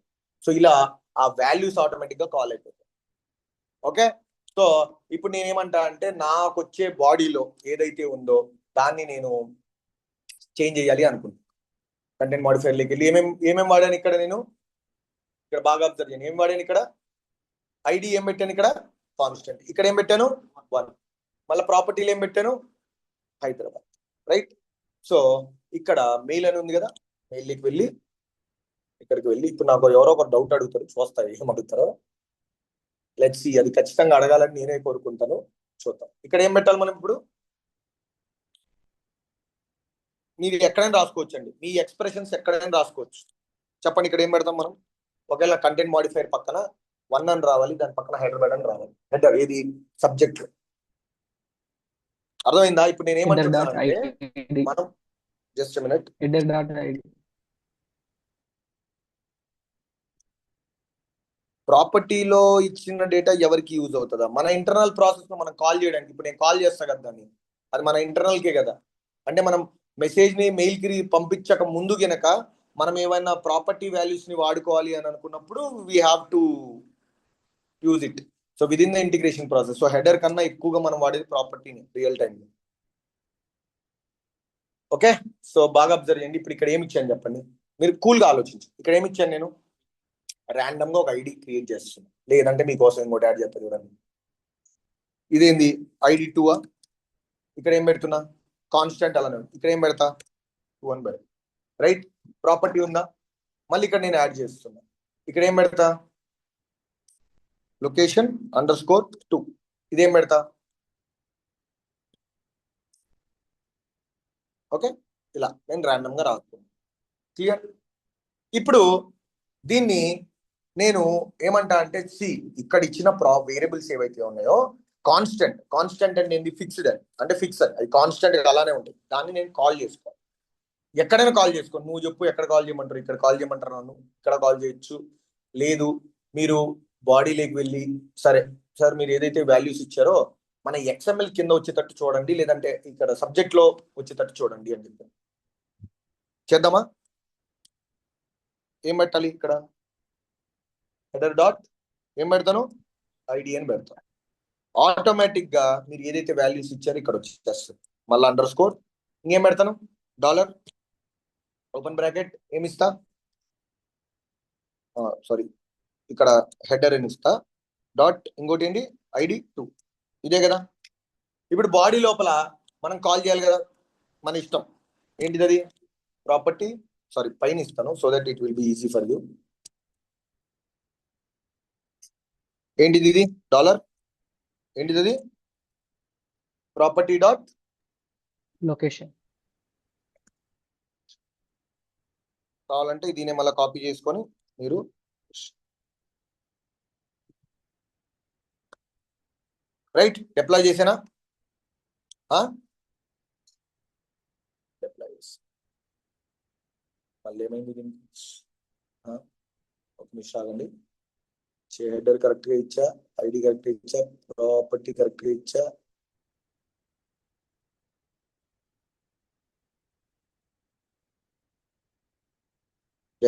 సో ఇలా ఆ వాల్యూస్ ఆటోమేటిక్ గా కాల్ అయిపోతాయి. ఓకే, సో ఇప్పుడు నేనేమంటా అంటే నాకు వచ్చే బాడీలో ఏదైతే ఉందో దాన్ని నేను చేంజ్ చేయాలి అనుకుంటున్నాను. కంటెంట్ మాడిఫైర్లోకి వెళ్ళి ఏమేమి వాడాను ఇక్కడ? నేను ఇక్కడ బాగా అబ్జర్వ్ చేయండి. ఏం వాడాను ఇక్కడ? ఐడి ఏం పెట్టాను? ఇక్కడ కాన్స్టెంట్. ఇక్కడ ఏం పెట్టాను? 1. మళ్ళీ ప్రాపర్టీలు ఏం పెట్టాను? హైదరాబాద్. రైట్? సో ఇక్కడ మెయిల్ అని ఉంది కదా, మెయిల్కి వెళ్ళి ఇక్కడికి వెళ్ళి ఇప్పుడు నాకు ఎవరో ఒక డౌట్ అడుగుతారు, చూస్తా ఏం అడుగుతారో. లెట్స్ సీ, అది ఖచ్చితంగా అడగాలని నేనే కోరుకుంటాను. చూద్దాం. ఇక్కడ ఏం పెట్టాలి మనం ఇప్పుడు? మీరు ఎక్కడైనా రాసుకోవచ్చు అండి, మీ ఎక్స్ప్రెషన్స్ ఎక్కడైనా రాసుకోవచ్చు. చెప్పండి, ఇక్కడ ఏం పెడతాం మనం? ఒకవేళ కంటెంట్ మాడిఫైర్ పక్కన 1 అని రావాలి, దాని పక్కన హైదరాబాద్ అని రావాలి. హెడర్ ఏది? సబ్జెక్ట్. అర్థమైందా? ఇప్పుడు నేను ఏమంటున్నా అంటే మనం just minute, header dot ID ప్రాపర్టీలో ఇచ్చిన డేటా ఎవరికి యూజ్ అవుతుందా? మన ఇంటర్నల్ ప్రాసెస్ లో మనం కాల్ చేయడానికి. ఇప్పుడు నేను కాల్ చేస్తా కదా దాన్ని, అది మన ఇంటర్నల్కే కదా. అంటే మనం మెసేజ్ ని మెయిల్ కి పంపించక ముందు గనక మనం ఏమైనా ప్రాపర్టీ వాల్యూస్ ని వాడుకోవాలి అని అనుకున్నప్పుడు we have to use it. So within the integration process. So header కన్నా ఎక్కువగా మనం వాడేది ప్రాపర్టీని రియల్ టైంలో. ఓకే, సో బాగా అబ్జర్వ్ చేయండి. ఇప్పుడు ఇక్కడ ఏమి ఇచ్చాను చెప్పండి, మీరు కూల్గా ఆలోచించి. ఇక్కడ ఏమి ఇచ్చాను నేను? ర్యాండమ్ గా ఒక ఐడి క్రియేట్ చేస్తున్నాను, లేదంటే మీకోసం ఇంకోటి యాడ్ చేస్తా చూడండి. ఇదేంది? ఐడి 2. ఇక్కడ ఏం పెడుతున్నా? కాన్స్టెంట్. అలానే ఇక్కడ ఏం పెడతా? 2 అని పెడతా. రైట్? ప్రాపర్టీ ఉందా? మళ్ళీ ఇక్కడ నేను యాడ్ చేస్తున్నా. ఇక్కడ ఏం పెడతా? లొకేషన్ _2. ఇదేం పెడతా? ఓకే, ఇలా నేను ర్యాండమ్ గా రాస్తున్నాను. క్లియర్? ఇప్పుడు దీన్ని నేను ఏమంటా అంటే ఇక్కడ ఇచ్చిన వేరియబుల్స్ ఏవైతే ఉన్నాయో కాన్స్టెంట్ అంటే ఏంది? ఫిక్స్డ్. అంటే ఫిక్స్డ్, అది కాన్స్టెంట్ అలానే ఉంటుంది. దాన్ని నేను కాల్ చేసుకోవాలి. ఎక్కడైనా కాల్ చేసుకో, నువ్వు చెప్పు ఎక్కడ కాల్ చేయమంటారు, ఇక్కడ కాల్ చేయమంటారు నన్ను, ఇక్కడ కాల్ చేయొచ్చు. లేదు మీరు బాడీలోకి వెళ్ళి సరే సార్ మీరు ఏదైతే వాల్యూస్ ఇచ్చారో మన ఎక్స్ఎంఎల్ కింద వచ్చేటట్టు చూడండి, లేదంటే ఇక్కడ సబ్జెక్ట్ లో వచ్చేటట్టు చూడండి అని చెప్పి చేద్దామా. ఏం పెట్టాలి ఇక్కడ, హెడర్ డాట్ ఏం పెడతాను, ఐడి అని పెడతాను. ఆటోమేటిక్ గా మీరు ఏదైతే వాల్యూస్ ఇచ్చారో ఇక్కడ వచ్చేస్తుంది. మళ్ళీ అండర్ స్కోర్ ఇంకేం పెడతాను, డాలర్ ఓపెన్ బ్రాకెట్ ఏమి ఇస్తా, సారీ ఇక్కడ హెడర్ అని ఇస్తా, డాట్ ఇంకోటి ఏంటి ఐడి 2, ఇదే కదా. ఇప్పుడు బాడీ లోపల మనం కాల్ చేయాలి కదా, మన ఇష్టం ఏంటిది అది ప్రాపర్టీ, సారీ పైన ఇస్తాను so that it will be easy for you. ఏంటిది ఇది డాలర్, ఏంటిది అది ప్రాపర్టీ డాట్ లొకేషన్. కావాలంటే దీన్ని మళ్ళీ కాపీ చేసుకొని మీరు రైట్ అప్లై చేసేనా, అప్లై చేసి మళ్ళీ ఏమైంది దీనికి, ఒక నిమిషం ఆగండి. హెడర్ కరెక్ట్ గా ఇచ్చా, ఐడి కరెక్ట్ గా ఇచ్చా, ప్రాపర్టీ కరెక్ట్ గా ఇచ్చా,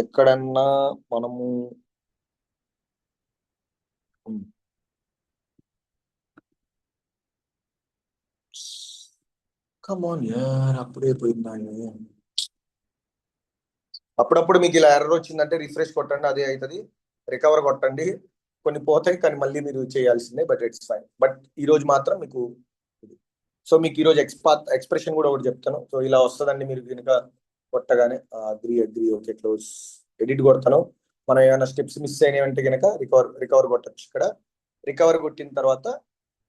ఎక్కడన్నా మనము కమాన్ యార్ అప్పుడే పోయిందాయి. అప్పుడప్పుడు మీకు ఇలా ఎర్రర్ వచ్చిందంటే రిఫ్రెష్ కొట్టండి, అదే అవుతుంది. రికవర్ కొట్టండి, కొన్ని పోతాయి కానీ మళ్ళీ మీరు చేయాల్సిందే, బట్ ఇట్స్ ఫైన్. బట్ ఈ రోజు మాత్రం మీకు సో మీకు ఈరోజు ఎక్స్ప్రెషన్ కూడా ఒకటి చెప్తాను. సో ఇలా వస్తుందండి, మీరు కనుక కొట్టగానే అగ్రీ ఓకే క్లోజ్ ఎడిట్ కొడతాను. మనం ఏమైనా స్టెప్స్ మిస్ అయినాయంటే కనుక రికవర్ కొట్టచ్చు. ఇక్కడ రికవర్ కొట్టిన తర్వాత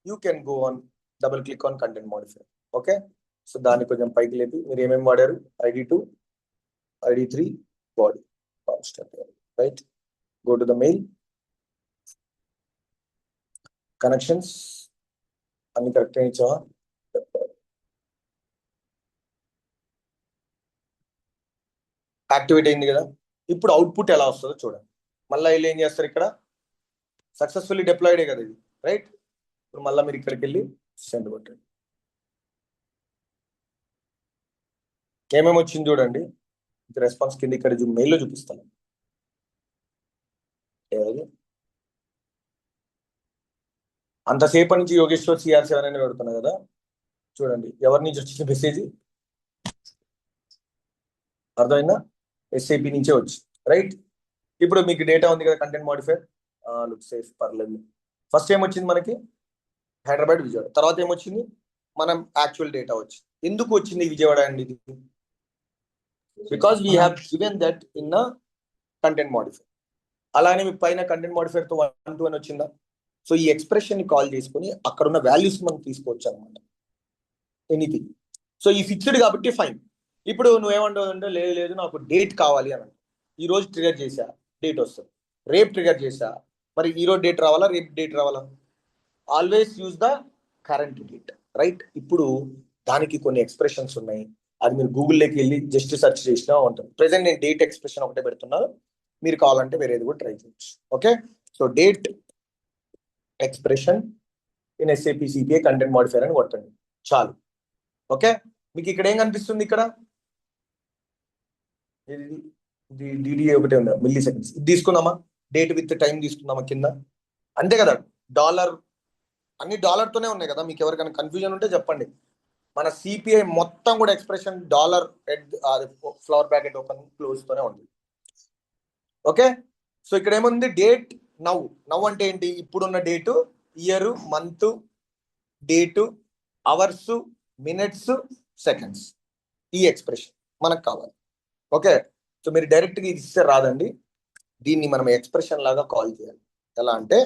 you can go on double click on content modifier. Okay, so దాన్ని కొంచెం పైకి లేపి మీరు ఏమేమి వాడారు, ID2, ID3 body constant, right. Go to the mail connections అన్ని కరెక్ట్ ఇచ్చావా, యాక్టివేట్ అయింది కదా. ఇప్పుడు అవుట్పుట్ ఎలా వస్తుందో చూడండి. మళ్ళీ వీళ్ళు ఏం చేస్తారు, ఇక్కడ సక్సెస్ఫుల్లీ డిప్లాయిడే కదా ఇది, రైట్. ఇప్పుడు మళ్ళీ మీరు ఇక్కడికి వెళ్ళి సెండ్ కొట్టండి, ఏమేమి వచ్చింది చూడండి. రెస్పాన్స్ కింద ఇక్కడ మెయిల్లో చూపిస్తాను. అంతసేపటి నుంచి యోగేశ్వర్ CR7 అని పెడుతున్నా కదా, చూడండి ఎవరి నుంచి వచ్చింది మెసేజ్, అర్థమైందా, SAP నుంచే వచ్చి, రైట్. ఇప్పుడు మీకు డేటా ఉంది కదా, కంటెంట్ మోడిఫైర్ లుక్ సేఫ్ పర్లేదు. ఫస్ట్ ఏమొచ్చింది మనకి హైదరాబాద్ విజయవాడ, తర్వాత ఏమొచ్చింది మనం యాక్చువల్ డేటా వచ్చింది. ఎందుకు వచ్చింది విజయవాడ అండి ఇది, because we have given that in content modifier. అలానే మీ పైన కంటెంట్ మోడిఫైర్ తో 1 to 1 వచ్చిందా. సో ఈ ఎక్స్ప్రెషన్ ని కాల్ చేసుకుని అక్కడ ఉన్న వాల్యూస్ మనం తీసుకోవచ్చు అనమాట, ఎనీథింగ్. సో ఈ ఫిక్స్డ్ కాబట్టి ఫైన్. ఇప్పుడు నువ్వేమంటావు అంటే లేదు నాకు డేట్ కావాలి అని, ఈ రోజు ట్రిగర్ చేసా డేట్ వస్తుంది, రేపు ట్రిగర్ చేసా మరి ఈ రోజు డేట్ రావాలా రేపు డేట్ రావాలా, always use the current date, right. ఇప్పుడు దానికి కొన్ని ఎక్స్ప్రెషన్స్ ఉన్నాయి, అది మీరు గూగుల్లోకి వెళ్ళి జస్ట్ సెర్చ్ చేసినా ఉంటుంది. ప్రెసెంట్ నేను డేట్ ఎక్స్ప్రెషన్ ఒకటే పెడుతున్నాను, మీరు కావాలంటే వేరేది కూడా ట్రై చేయొచ్చు. Okay, so date expression in SAP CPI content modifier అని కొట్టండి చాలు. ఓకే, మీకు ఇక్కడ ఏం కనిపిస్తుంది, ఇక్కడ DDA ఒకటే ఉందా, మిల్లీ సెకండ్స్. ఇది తీసుకుందామా, డేట్ విత్ టైం తీసుకుందామా కింద, అంతే కదా. డాలర్ అన్ని డాలర్ తోనే ఉన్నాయి కదా, మీకు ఎవరికైనా కన్ఫ్యూజన్ ఉంటే చెప్పండి. మన CPI మొత్తం కూడా expression dollar flower bracket open close తోనే ఉంది. ఓకే, సో ఇక్కడ ఏముంది డేట్ నవ్ అంటే ఏంటి, ఇప్పుడున్న date, year, month, date, hours, minutes, seconds, ఈ ఎక్స్ప్రెషన్ మనకు కావాలి. ఓకే, సో మీరు డైరెక్ట్గా ఇది ఇస్తే రాదండి, దీన్ని మనం ఎక్స్ప్రెషన్ లాగా కాల్ చేయాలి. ఎలా అంటే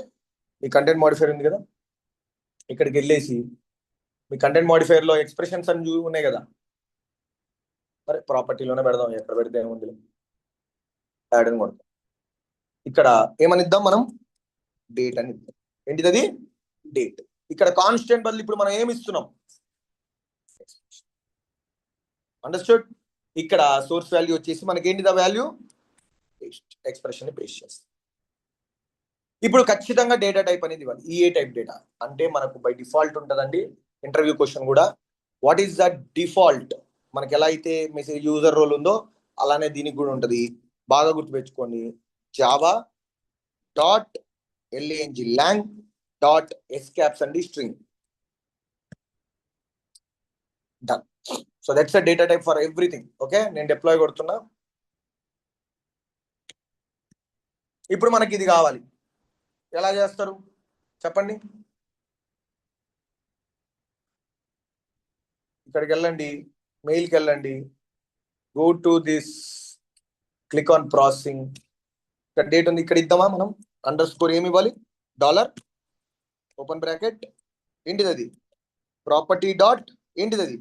మీ కంటెంట్ మోడిఫైర్ ఉంది కదా, ఇక్కడికి వెళ్ళేసి మీ కంటెంట్ మోడిఫైర్ లో ఎక్స్ప్రెషన్స్ అని ఉన్నాయి కదా, మరి ప్రాపర్టీలోనే పెడదాం, ఎక్కడ పెడితే ఏముంది, యాడ్ అని కొడతాం. ఇక్కడ ఏమని ఇద్దాం మనం, డేట్ అని ఇద్దాం. ఏంటిది అది డేట్. ఇక్కడ కాన్స్టెంట్ బదులు ఇప్పుడు మనం ఏమి ఇస్తున్నాం, అండర్స్టూడ్. ఇక్కడ సోర్స్ వాల్యూ వచ్చేసి మనకి ఏంటి ద వాల్యూ ఎక్స్ప్రెషన్ పేస్ట్ చేస్తాం. ఇప్పుడు ఖచ్చితంగా డేటా టైప్ అనేది ఇవ్వాలి. ఈఏ టైప్ డేటా అంటే మనకు బై డిఫాల్ట్ ఉంటుందండి. ఇంటర్వ్యూ క్వశ్చన్ కూడా వాట్ ఈస్ ద డిఫాల్ట్, మనకి ఎలా అయితే మెసేజ్ యూజర్ రోల్ ఉందో అలానే దీనికి కూడా ఉంటుంది. బాగా గుర్తుపెట్టుకోండి, జావా డాట్ ఎల్ఏఎన్జి లాంగ్ డాట్ ఎస్కాప్స్ అండి string done. So that's a data type for everything. Okay, నేను డిప్లాయ్ కొడుతున్నా. ఇప్పుడు మనకి ఇది కావాలి, ఎలా చేస్తారు చెప్పండి. ఇక్కడికి వెళ్ళండి, మెయిల్కి వెళ్ళండి, go to this, click on processing. ఇక్కడ డేట్ ఉంది, ఇక్కడ ఇద్దామా మనం అండర్ స్కోర్ ఏమి ఇవ్వాలి, డాలర్ ఓపెన్ బ్రాకెట్ ఏంటిది అది, ప్రాపర్టీ డాట్ ఏంటిది అది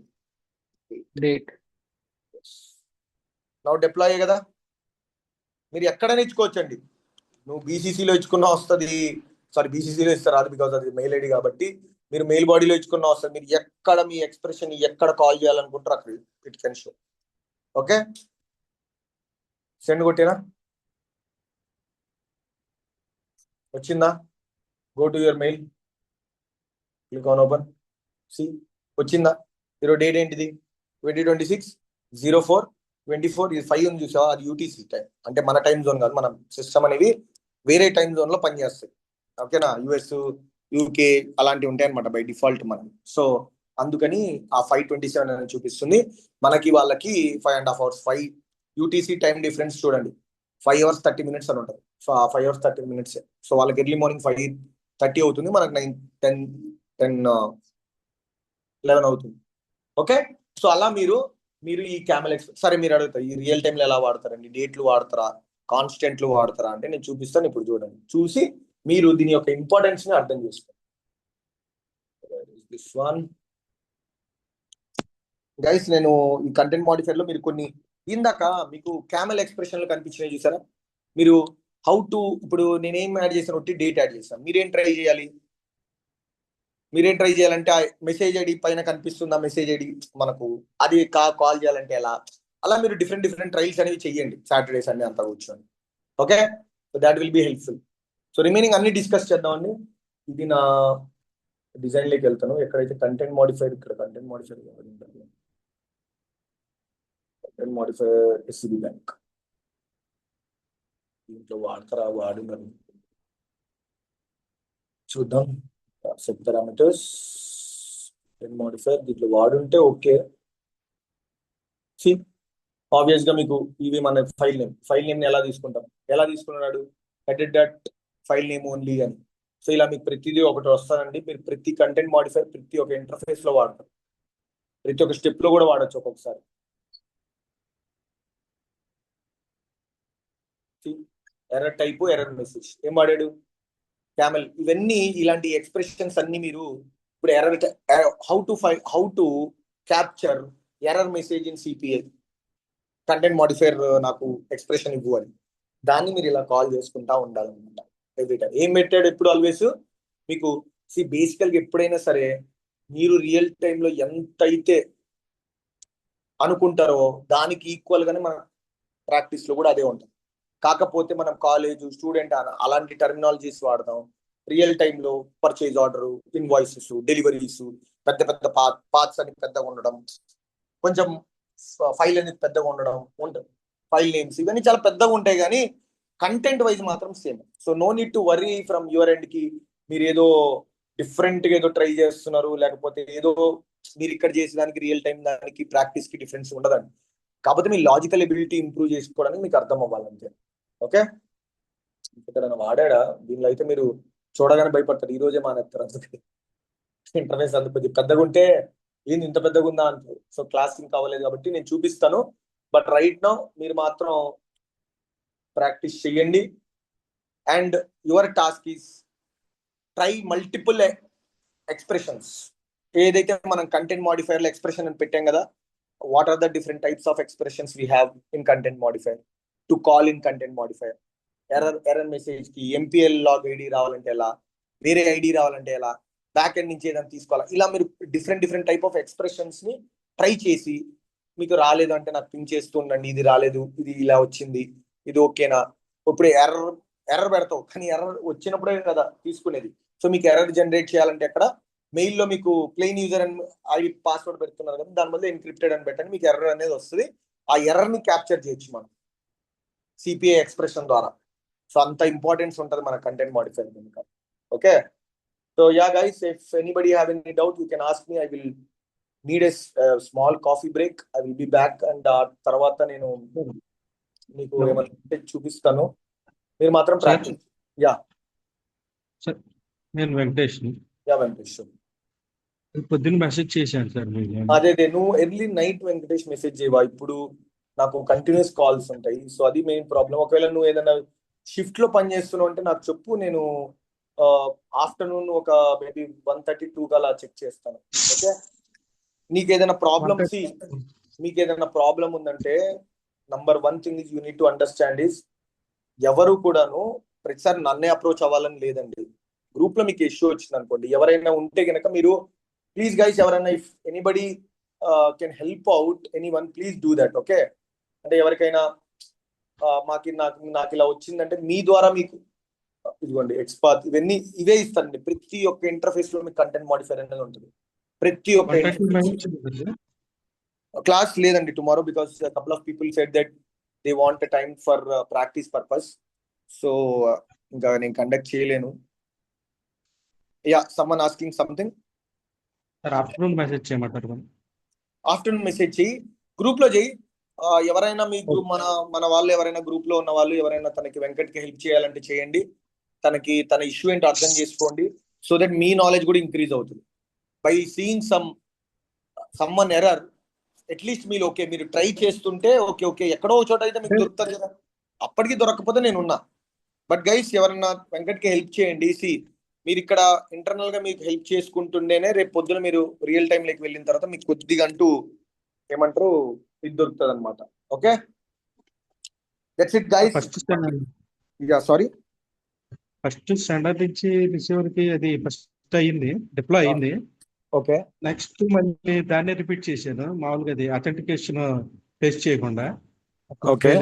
డేట్. నౌ డిప్లాయ్ కదా. మీరు ఎక్కడైనా ఇచ్చుకోవచ్చండి, నువ్వు బీసీసీలో ఇచ్చుకున్నా వస్తుంది, సారీ బీసీసీలో ఇస్తారు అది బికాజ్ అది మెయిల్ ఐడి కాబట్టి. మీరు మెయిల్ బాడీలో ఇచ్చుకున్నా వస్తుంది. మీరు ఎక్కడ మీ ఎక్స్ప్రెషన్ ఎక్కడ కాల్ చేయాలనుకుంటారో అక్కడ it can show. Okay, send కొట్టినా వచ్చిందా, go to your mail, click on open, సి వచ్చిందా. ఈరోజు డేట్ ఏంటిది 2026/04/24. ఇది 5 ఉంది చూసావా, అది యూటీసీ టైం, అంటే మన టైం జోన్ కాదు, మన సిస్టమ్ అనేవి వేరే టైం జోన్ లో పనిచేస్తాయి. ఓకేనా, యుఎస్ యూకే అలాంటివి ఉంటాయి అనమాట బై డిఫాల్ట్ మనం. సో అందుకని ఆ 5:27 అని చూపిస్తుంది మనకి, వాళ్ళకి 5.5 hours. 5 యూటీసీ టైం డిఫరెన్స్ చూడండి, 5 hours 30 minutes అని ఉంటుంది. సో ఆ 5 hours 30 minutes. సో వాళ్ళకి ఎర్లీ మార్నింగ్ 5:30 అవుతుంది, మనకి 9, 10, 11 అవుతుంది. ఓకే, సో అలా మీరు ఈ క్యామెల్ సరే మీరు అడుగుతారు ఈ రియల్ టైంలో ఎలా వాడతారండి, డేట్లు వాడతారా, కాన్స్టెంట్లు వాడతారా అంటే నేను చూపిస్తాను. ఇప్పుడు చూడండి, చూసి మీరు దీని యొక్క ఇంపార్టెన్స్ ని అర్థం చేసుకోండి. దిస్ వన్ గైస్, నేను ఈ కంటెంట్ మాడిఫైర్ లో మీరు కొన్ని ఇందాక మీకు క్యామెల్ ఎక్స్ప్రెషన్లు కనిపించినాయి చూసారా, మీరు హౌ టు, ఇప్పుడు నేనేం యాడ్ చేశాను, ఒకటి డేట్ యాడ్ చేశాను. మీరేం ట్రై చేయాలంటే ఆ మెసేజ్ ఐడి పైన కనిపిస్తుందా, మెసేజ్ ఐడి మనకు అది కాల్ చేయాలంటే ఎలా, అలా మీరు డిఫరెంట్ ట్రైల్స్ అనేవి చెయ్యండి సాటర్డే సండే అంతా కూర్చొని. Okay, so that will be helpful. So remaining అన్ని డిస్కస్ చేద్దామండి. ఇది నా డిజైన్ లోకి వెళ్తాను, ఎక్కడైతే కంటెంట్ మాడిఫైర్, ఇక్కడ కంటెంట్ మాడిఫైర్ ఎస్సీబీ బ్యాంక్ దీంట్లో వాడతారా, వాడి మరి చూద్దాం. సెట్ పారామీటర్స్ మోడిఫైర్ దీంట్లో వాడుంటే ఓకే. ఆబ్వియస్ గా మీకు ఇవి మన ఫైల్ నేమ్ ఎలా తీసుకున్నాడు edit dot file name only అని. సో ఇలా మీకు ప్రతిదీ ఒకటి వస్తానండి. మీరు ప్రతి కంటెంట్ మాడిఫైర్ ప్రతి ఒక్క ఇంటర్ఫేస్ లో వాడతారు, ప్రతి ఒక్క స్టెప్ లో కూడా వాడచ్చు ఒక్కొక్కసారి. ఎర్రర్ టైపు, ఎర్రర్ మెసేజ్ ఏం వాడాడు, క్యామెల్. ఇవన్నీ ఇలాంటి ఎక్స్ప్రెషన్స్ అన్ని మీరు ఇప్పుడు error, how to capture error message in CPI, content modifier నాకు ఎక్స్ప్రెషన్ ఇవ్వాలి, దాన్ని మీరు ఇలా కాల్ చేసుకుంటా ఉండాలన్నమాట ఎవ్రీ టైం. ఏం పెట్టాడు ఎప్పుడు ఆల్వేస్ మీకు బేసికల్ గా ఎప్పుడైనా సరే మీరు రియల్ టైంలో ఎంత అయితే అనుకుంటారో దానికి ఈక్వల్ గానే మన ప్రాక్టీస్ లో కూడా అదే ఉంటుంది. కాకపోతే మనం కాలేజ్ స్టూడెంట్ అలాంటి టర్మినాలజీస్ వాడదాం. రియల్ టైంలో పర్చేజ్ ఆర్డర్, ఇన్వాయిసెస్, డెలివరీస్, పెద్ద పార్ట్స్ అని పెద్దగా ఉండడం, కొంచెం ఫైల్ అనేది పెద్దగా ఉండడం ఉంటుంది, ఫైల్ నేమ్స్ ఇవన్నీ చాలా పెద్దగా ఉంటాయి, కానీ కంటెంట్ వైజ్ మాత్రం same. So no need to worry from your end కి మీరు ఏదో డిఫరెంట్ గా ఏదో ట్రై చేస్తున్నారు, లేకపోతే ఏదో మీరు ఇక్కడ చేసేదానికి రియల్ టైం దానికి ప్రాక్టీస్ కి డిఫరెన్స్ ఉండదండి. కాకపోతే మీ లాజికల్ ఎబిలిటీ ఇంప్రూవ్ చేసుకోవడానికి మీకు అర్థం అవ్వాలంతే. ఓకే, ఇక్కడ వాడా దీనిలో అయితే మీరు చూడగానే భయపడతారు, ఈ రోజే మానేస్తారు. అందుకే ఇంటర్ఫేస్ అంత పెద్దగా ఉంటే ఏంది ఇంత పెద్దగా ఉందా అంటారు. సో క్లాస్ ఇంకా అవ్వలేదు కాబట్టి నేను చూపిస్తాను, బట్ రైట్ నౌ మీరు మాత్రం ప్రాక్టీస్ చేయండి. And your task is try multiple expressions. ఏదైతే మనం కంటెంట్ మాడిఫైర్ లో ఎక్స్ప్రెషన్ అని పెట్టాం కదా, what are the different types of expressions we have in content modifier to call in content modifier. error message ki MPL log ID రావాలంటే ఎలా, వేరే ID రావాలంటే ఎలా, బ్యాక్ ఎండ్ నుంచి ఏదైనా తీసుకోవాలా, ఇలా మీరు డిఫరెంట్ టైప్ ఆఫ్ ఎక్స్ప్రెషన్స్ ని ట్రై చేసి మీకు రాలేదు అంటే నాకు పింక్ చేస్తూ ఉండండి, ఇది రాలేదు, ఇది ఇలా వచ్చింది, ఇది ఓకేనా. ఇప్పుడు ఎర్రర్ పెడతావు, కానీ ఎర్రర్ వచ్చినప్పుడే కదా తీసుకునేది. సో మీకు ఎర్రర్ జనరేట్ చేయాలంటే ఎక్కడ మెయిల్లో మీకు ప్లెయిన్ యూజర్ అని ఐడి పాస్వర్డ్ పెడుతున్నారు కదా, దాని వల్ల ఎన్క్రిప్టెడ్ అని పెట్టండి, మీకు ఎర్రర్ అనేది వస్తుంది. ఆ ఎర్రర్ ని క్యాప్చర్ చేయొచ్చు మనం సిపిఐ ఎక్స్ప్రెషన్ ద్వారా. సో అంత ఇంపార్టెన్స్ ఉంటుంది మన కంటెంట్ మాడిఫైర్ కనుక. Okay, so yeah guys, if anybody have any doubt you can ask me. I will need a small coffee break. I will be back. And ఆ తర్వాత నేను మీకు ఏమైనా చూపిస్తాను, మీరు మాత్రం ప్రాక్టీస్. యా సార్, నేను వెంకటేష్. యా వెంకటేష్, పొద్దున్న మెసేజ్ చేశాను సార్ మీకు. అదే నువ్వు ఎర్లీ నైట్ వెంకటేష్ మెసేజ్ చేయవా? ఇప్పుడు నాకు కంటిన్యూస్ కాల్స్ ఉంటాయి, సో అది మెయిన్ ప్రాబ్లం. ఒకవేళ నువ్వు ఏదైనా షిఫ్ట్ లో పని చేస్తున్నావు అంటే నాకు చెప్పు, నేను ఆఫ్టర్నూన్ ఒక మేబీ 1:32 అలా చెక్ చేస్తాను. ఓకే, నీకు ఏదైనా ప్రాబ్లం ఉందంటే number 1 thing is you need to understand is, ఎవరు కూడాను ప్రతిసారి నన్నే అప్రోచ్ అవ్వాలని లేదండి. గ్రూప్ లో మీకు ఇష్యూ వచ్చింది అనుకోండి, ఎవరైనా ఉంటే గనక మీరు ప్లీజ్ గైస్, ఎవరైనా if anybody can help out anyone, please do that. Okay, అంటే ఎవరికైనా నాకు ఇలా వచ్చిందంటే మీ ద్వారా మీకు ఇదిగోండి ఎక్స్పాత్ ఇవన్నీ ఇవే ఇస్తానండి. ప్రతి ఒక్క ఇంటర్ఫేస్ లో మీకు కంటెంట్ మాడిఫైర్ అనేది ఉంటుంది. ప్రతి ఒక్క క్లాస్ లేదండి tomorrow, because couple of people said that they want time for practice purpose. So ఇంకా నేను కండక్ట్ చేయలేను. Yeah, someone asking something. Afternoon message చేయమంటారు. ఆఫ్టర్నూన్ మెసేజ్ చెయ్యి, గ్రూప్ లో చెయ్యి. ఎవరైనా మీ గ్రూప్ మన వాళ్ళు ఎవరైనా గ్రూప్ లో ఉన్న వాళ్ళు ఎవరైనా తనకి వెంకట్కి హెల్ప్ చేయాలంటే చేయండి. తన ఇష్యూ ఏంటో అర్థం చేసుకోండి, సో దట్ మీ నాలెడ్జ్ కూడా ఇంక్రీజ్ అవుతుంది. By seeing someone error, at least మీరు మీరు ట్రై చేస్తుంటే ఓకే ఎక్కడో చోట అయితే మీకు దొరుకుతుంది కదా, అప్పటికి దొరకకపోతే నేనున్నా. బట్ గైస్, ఎవరన్నా వెంకట్కి హెల్ప్ చేయండి. మీరు ఇక్కడ ఇంటర్నల్ గా మీకు హెల్ప్ చేసుకుంటుండేనే రేపు పొద్దున మీరు రియల్ టైం లోకి వెళ్ళిన తర్వాత మీకు కొద్దిగా అంటూ ఏమంటారు ఇది దొరుకుతుంది అనమాట. Okay, that's it guys. Sorry, first standard నుంచి రిసీవర్ కి అది ఫస్ట్ అయ్యింది, డిప్లాయ్ అయ్యింది. ఓకే, నెక్స్ట్ మళ్ళీ దాన్ని రిపీట్ చేశాను. మామూలుగా అది అథెంటికేషన్ టెస్ట్ చేయకుండా. ఓకే,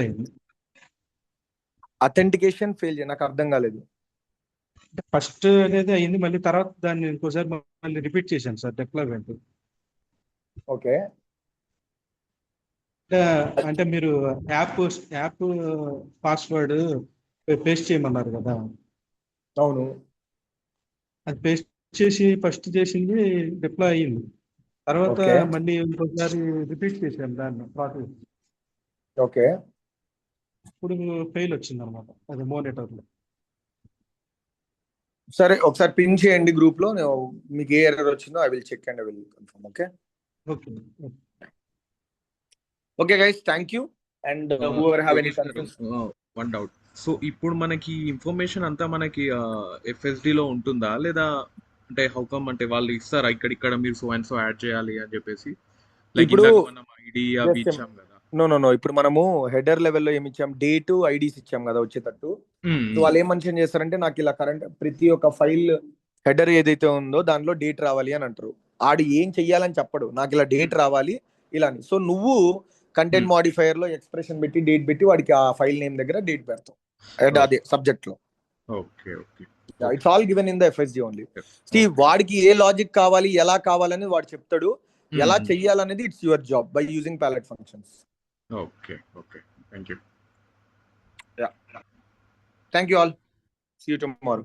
అథెంటికేషన్ ఫెయిల్ చేయ, నాకు అర్థం కాలేదు. ఫస్ట్ అనేది అయింది, మళ్ళీ తర్వాత దాన్ని ఇంకోసారి మళ్ళీ రిపీట్ చేశాను సార్ డిప్లాయ్మెంట్. ఓకే, అంటే మీరు యాప్ పాస్వర్డ్ పేస్ట్ చేయమన్నారు కదా. అవును, అది పేస్ట్ చేసి ఫస్ట్ చేసింది డిప్లాయ్ అయ్యింది, తర్వాత మళ్ళీ ఇంకోసారి రిపీట్ చేశాను దాన్ని ప్రాసెస్. ఓకే, ఇప్పుడు ఫెయిల్ వచ్చింది అనమాట అది మానిటర్లో. సరే, ఒకసారి పిన్ చేయండి గ్రూప్ లో, మీకు ఏ ఎర్రర్ వచ్చిందో I will check and I will confirm. Okay, okay guys, thank you. And whoever have any concerns. One doubt. So ఇప్పుడు మనకి ఇన్ఫర్మేషన్ అంతా మనకి FSD లో ఉంటుందా, లేదా అంటే హౌ కమ్ అంటే వాళ్ళు ఇస్తారా ఇక్కడ మీరు సో అండ్ సో యాడ్ చేయాలి అని చెప్పేసి? ఇప్పుడు మనం ఐడి అవి ఇచ్చాం కదా. నో, ఇప్పుడు మనము హెడర్ లెవెల్లో ఏమి ఇచ్చాం, డేట్ ఐడీస్ ఇచ్చాం కదా వచ్చేటట్టు. సో వాళ్ళు ఏం మెన్షన్ చేస్తారంటే నాకు ఇలా కరెంట్ ప్రతి ఒక్క ఫైల్ హెడర్ ఏదైతే ఉందో దాంట్లో డేట్ రావాలి అని అంటారు. ఆడు ఏం చెయ్యాలని చెప్పడు, నాకు ఇలా డేట్ రావాలి ఇలా అని. సో నువ్వు కంటెంట్ మాడిఫైయర్ లో ఎక్స్ప్రెషన్ పెట్టి డేట్ పెట్టి వాడికి ఆ ఫైల్ నేమ్ దగ్గర డేట్ పెడతావు అదే సబ్జెక్ట్ లో. It's all given in the FSD only. వాడికి ఏ లాజిక్ కావాలి ఎలా కావాలని వాడు చెప్తాడు, ఎలా చెయ్యాలనేది it's your job by using palette functions. Okay, thank you. Thank you all. See you tomorrow.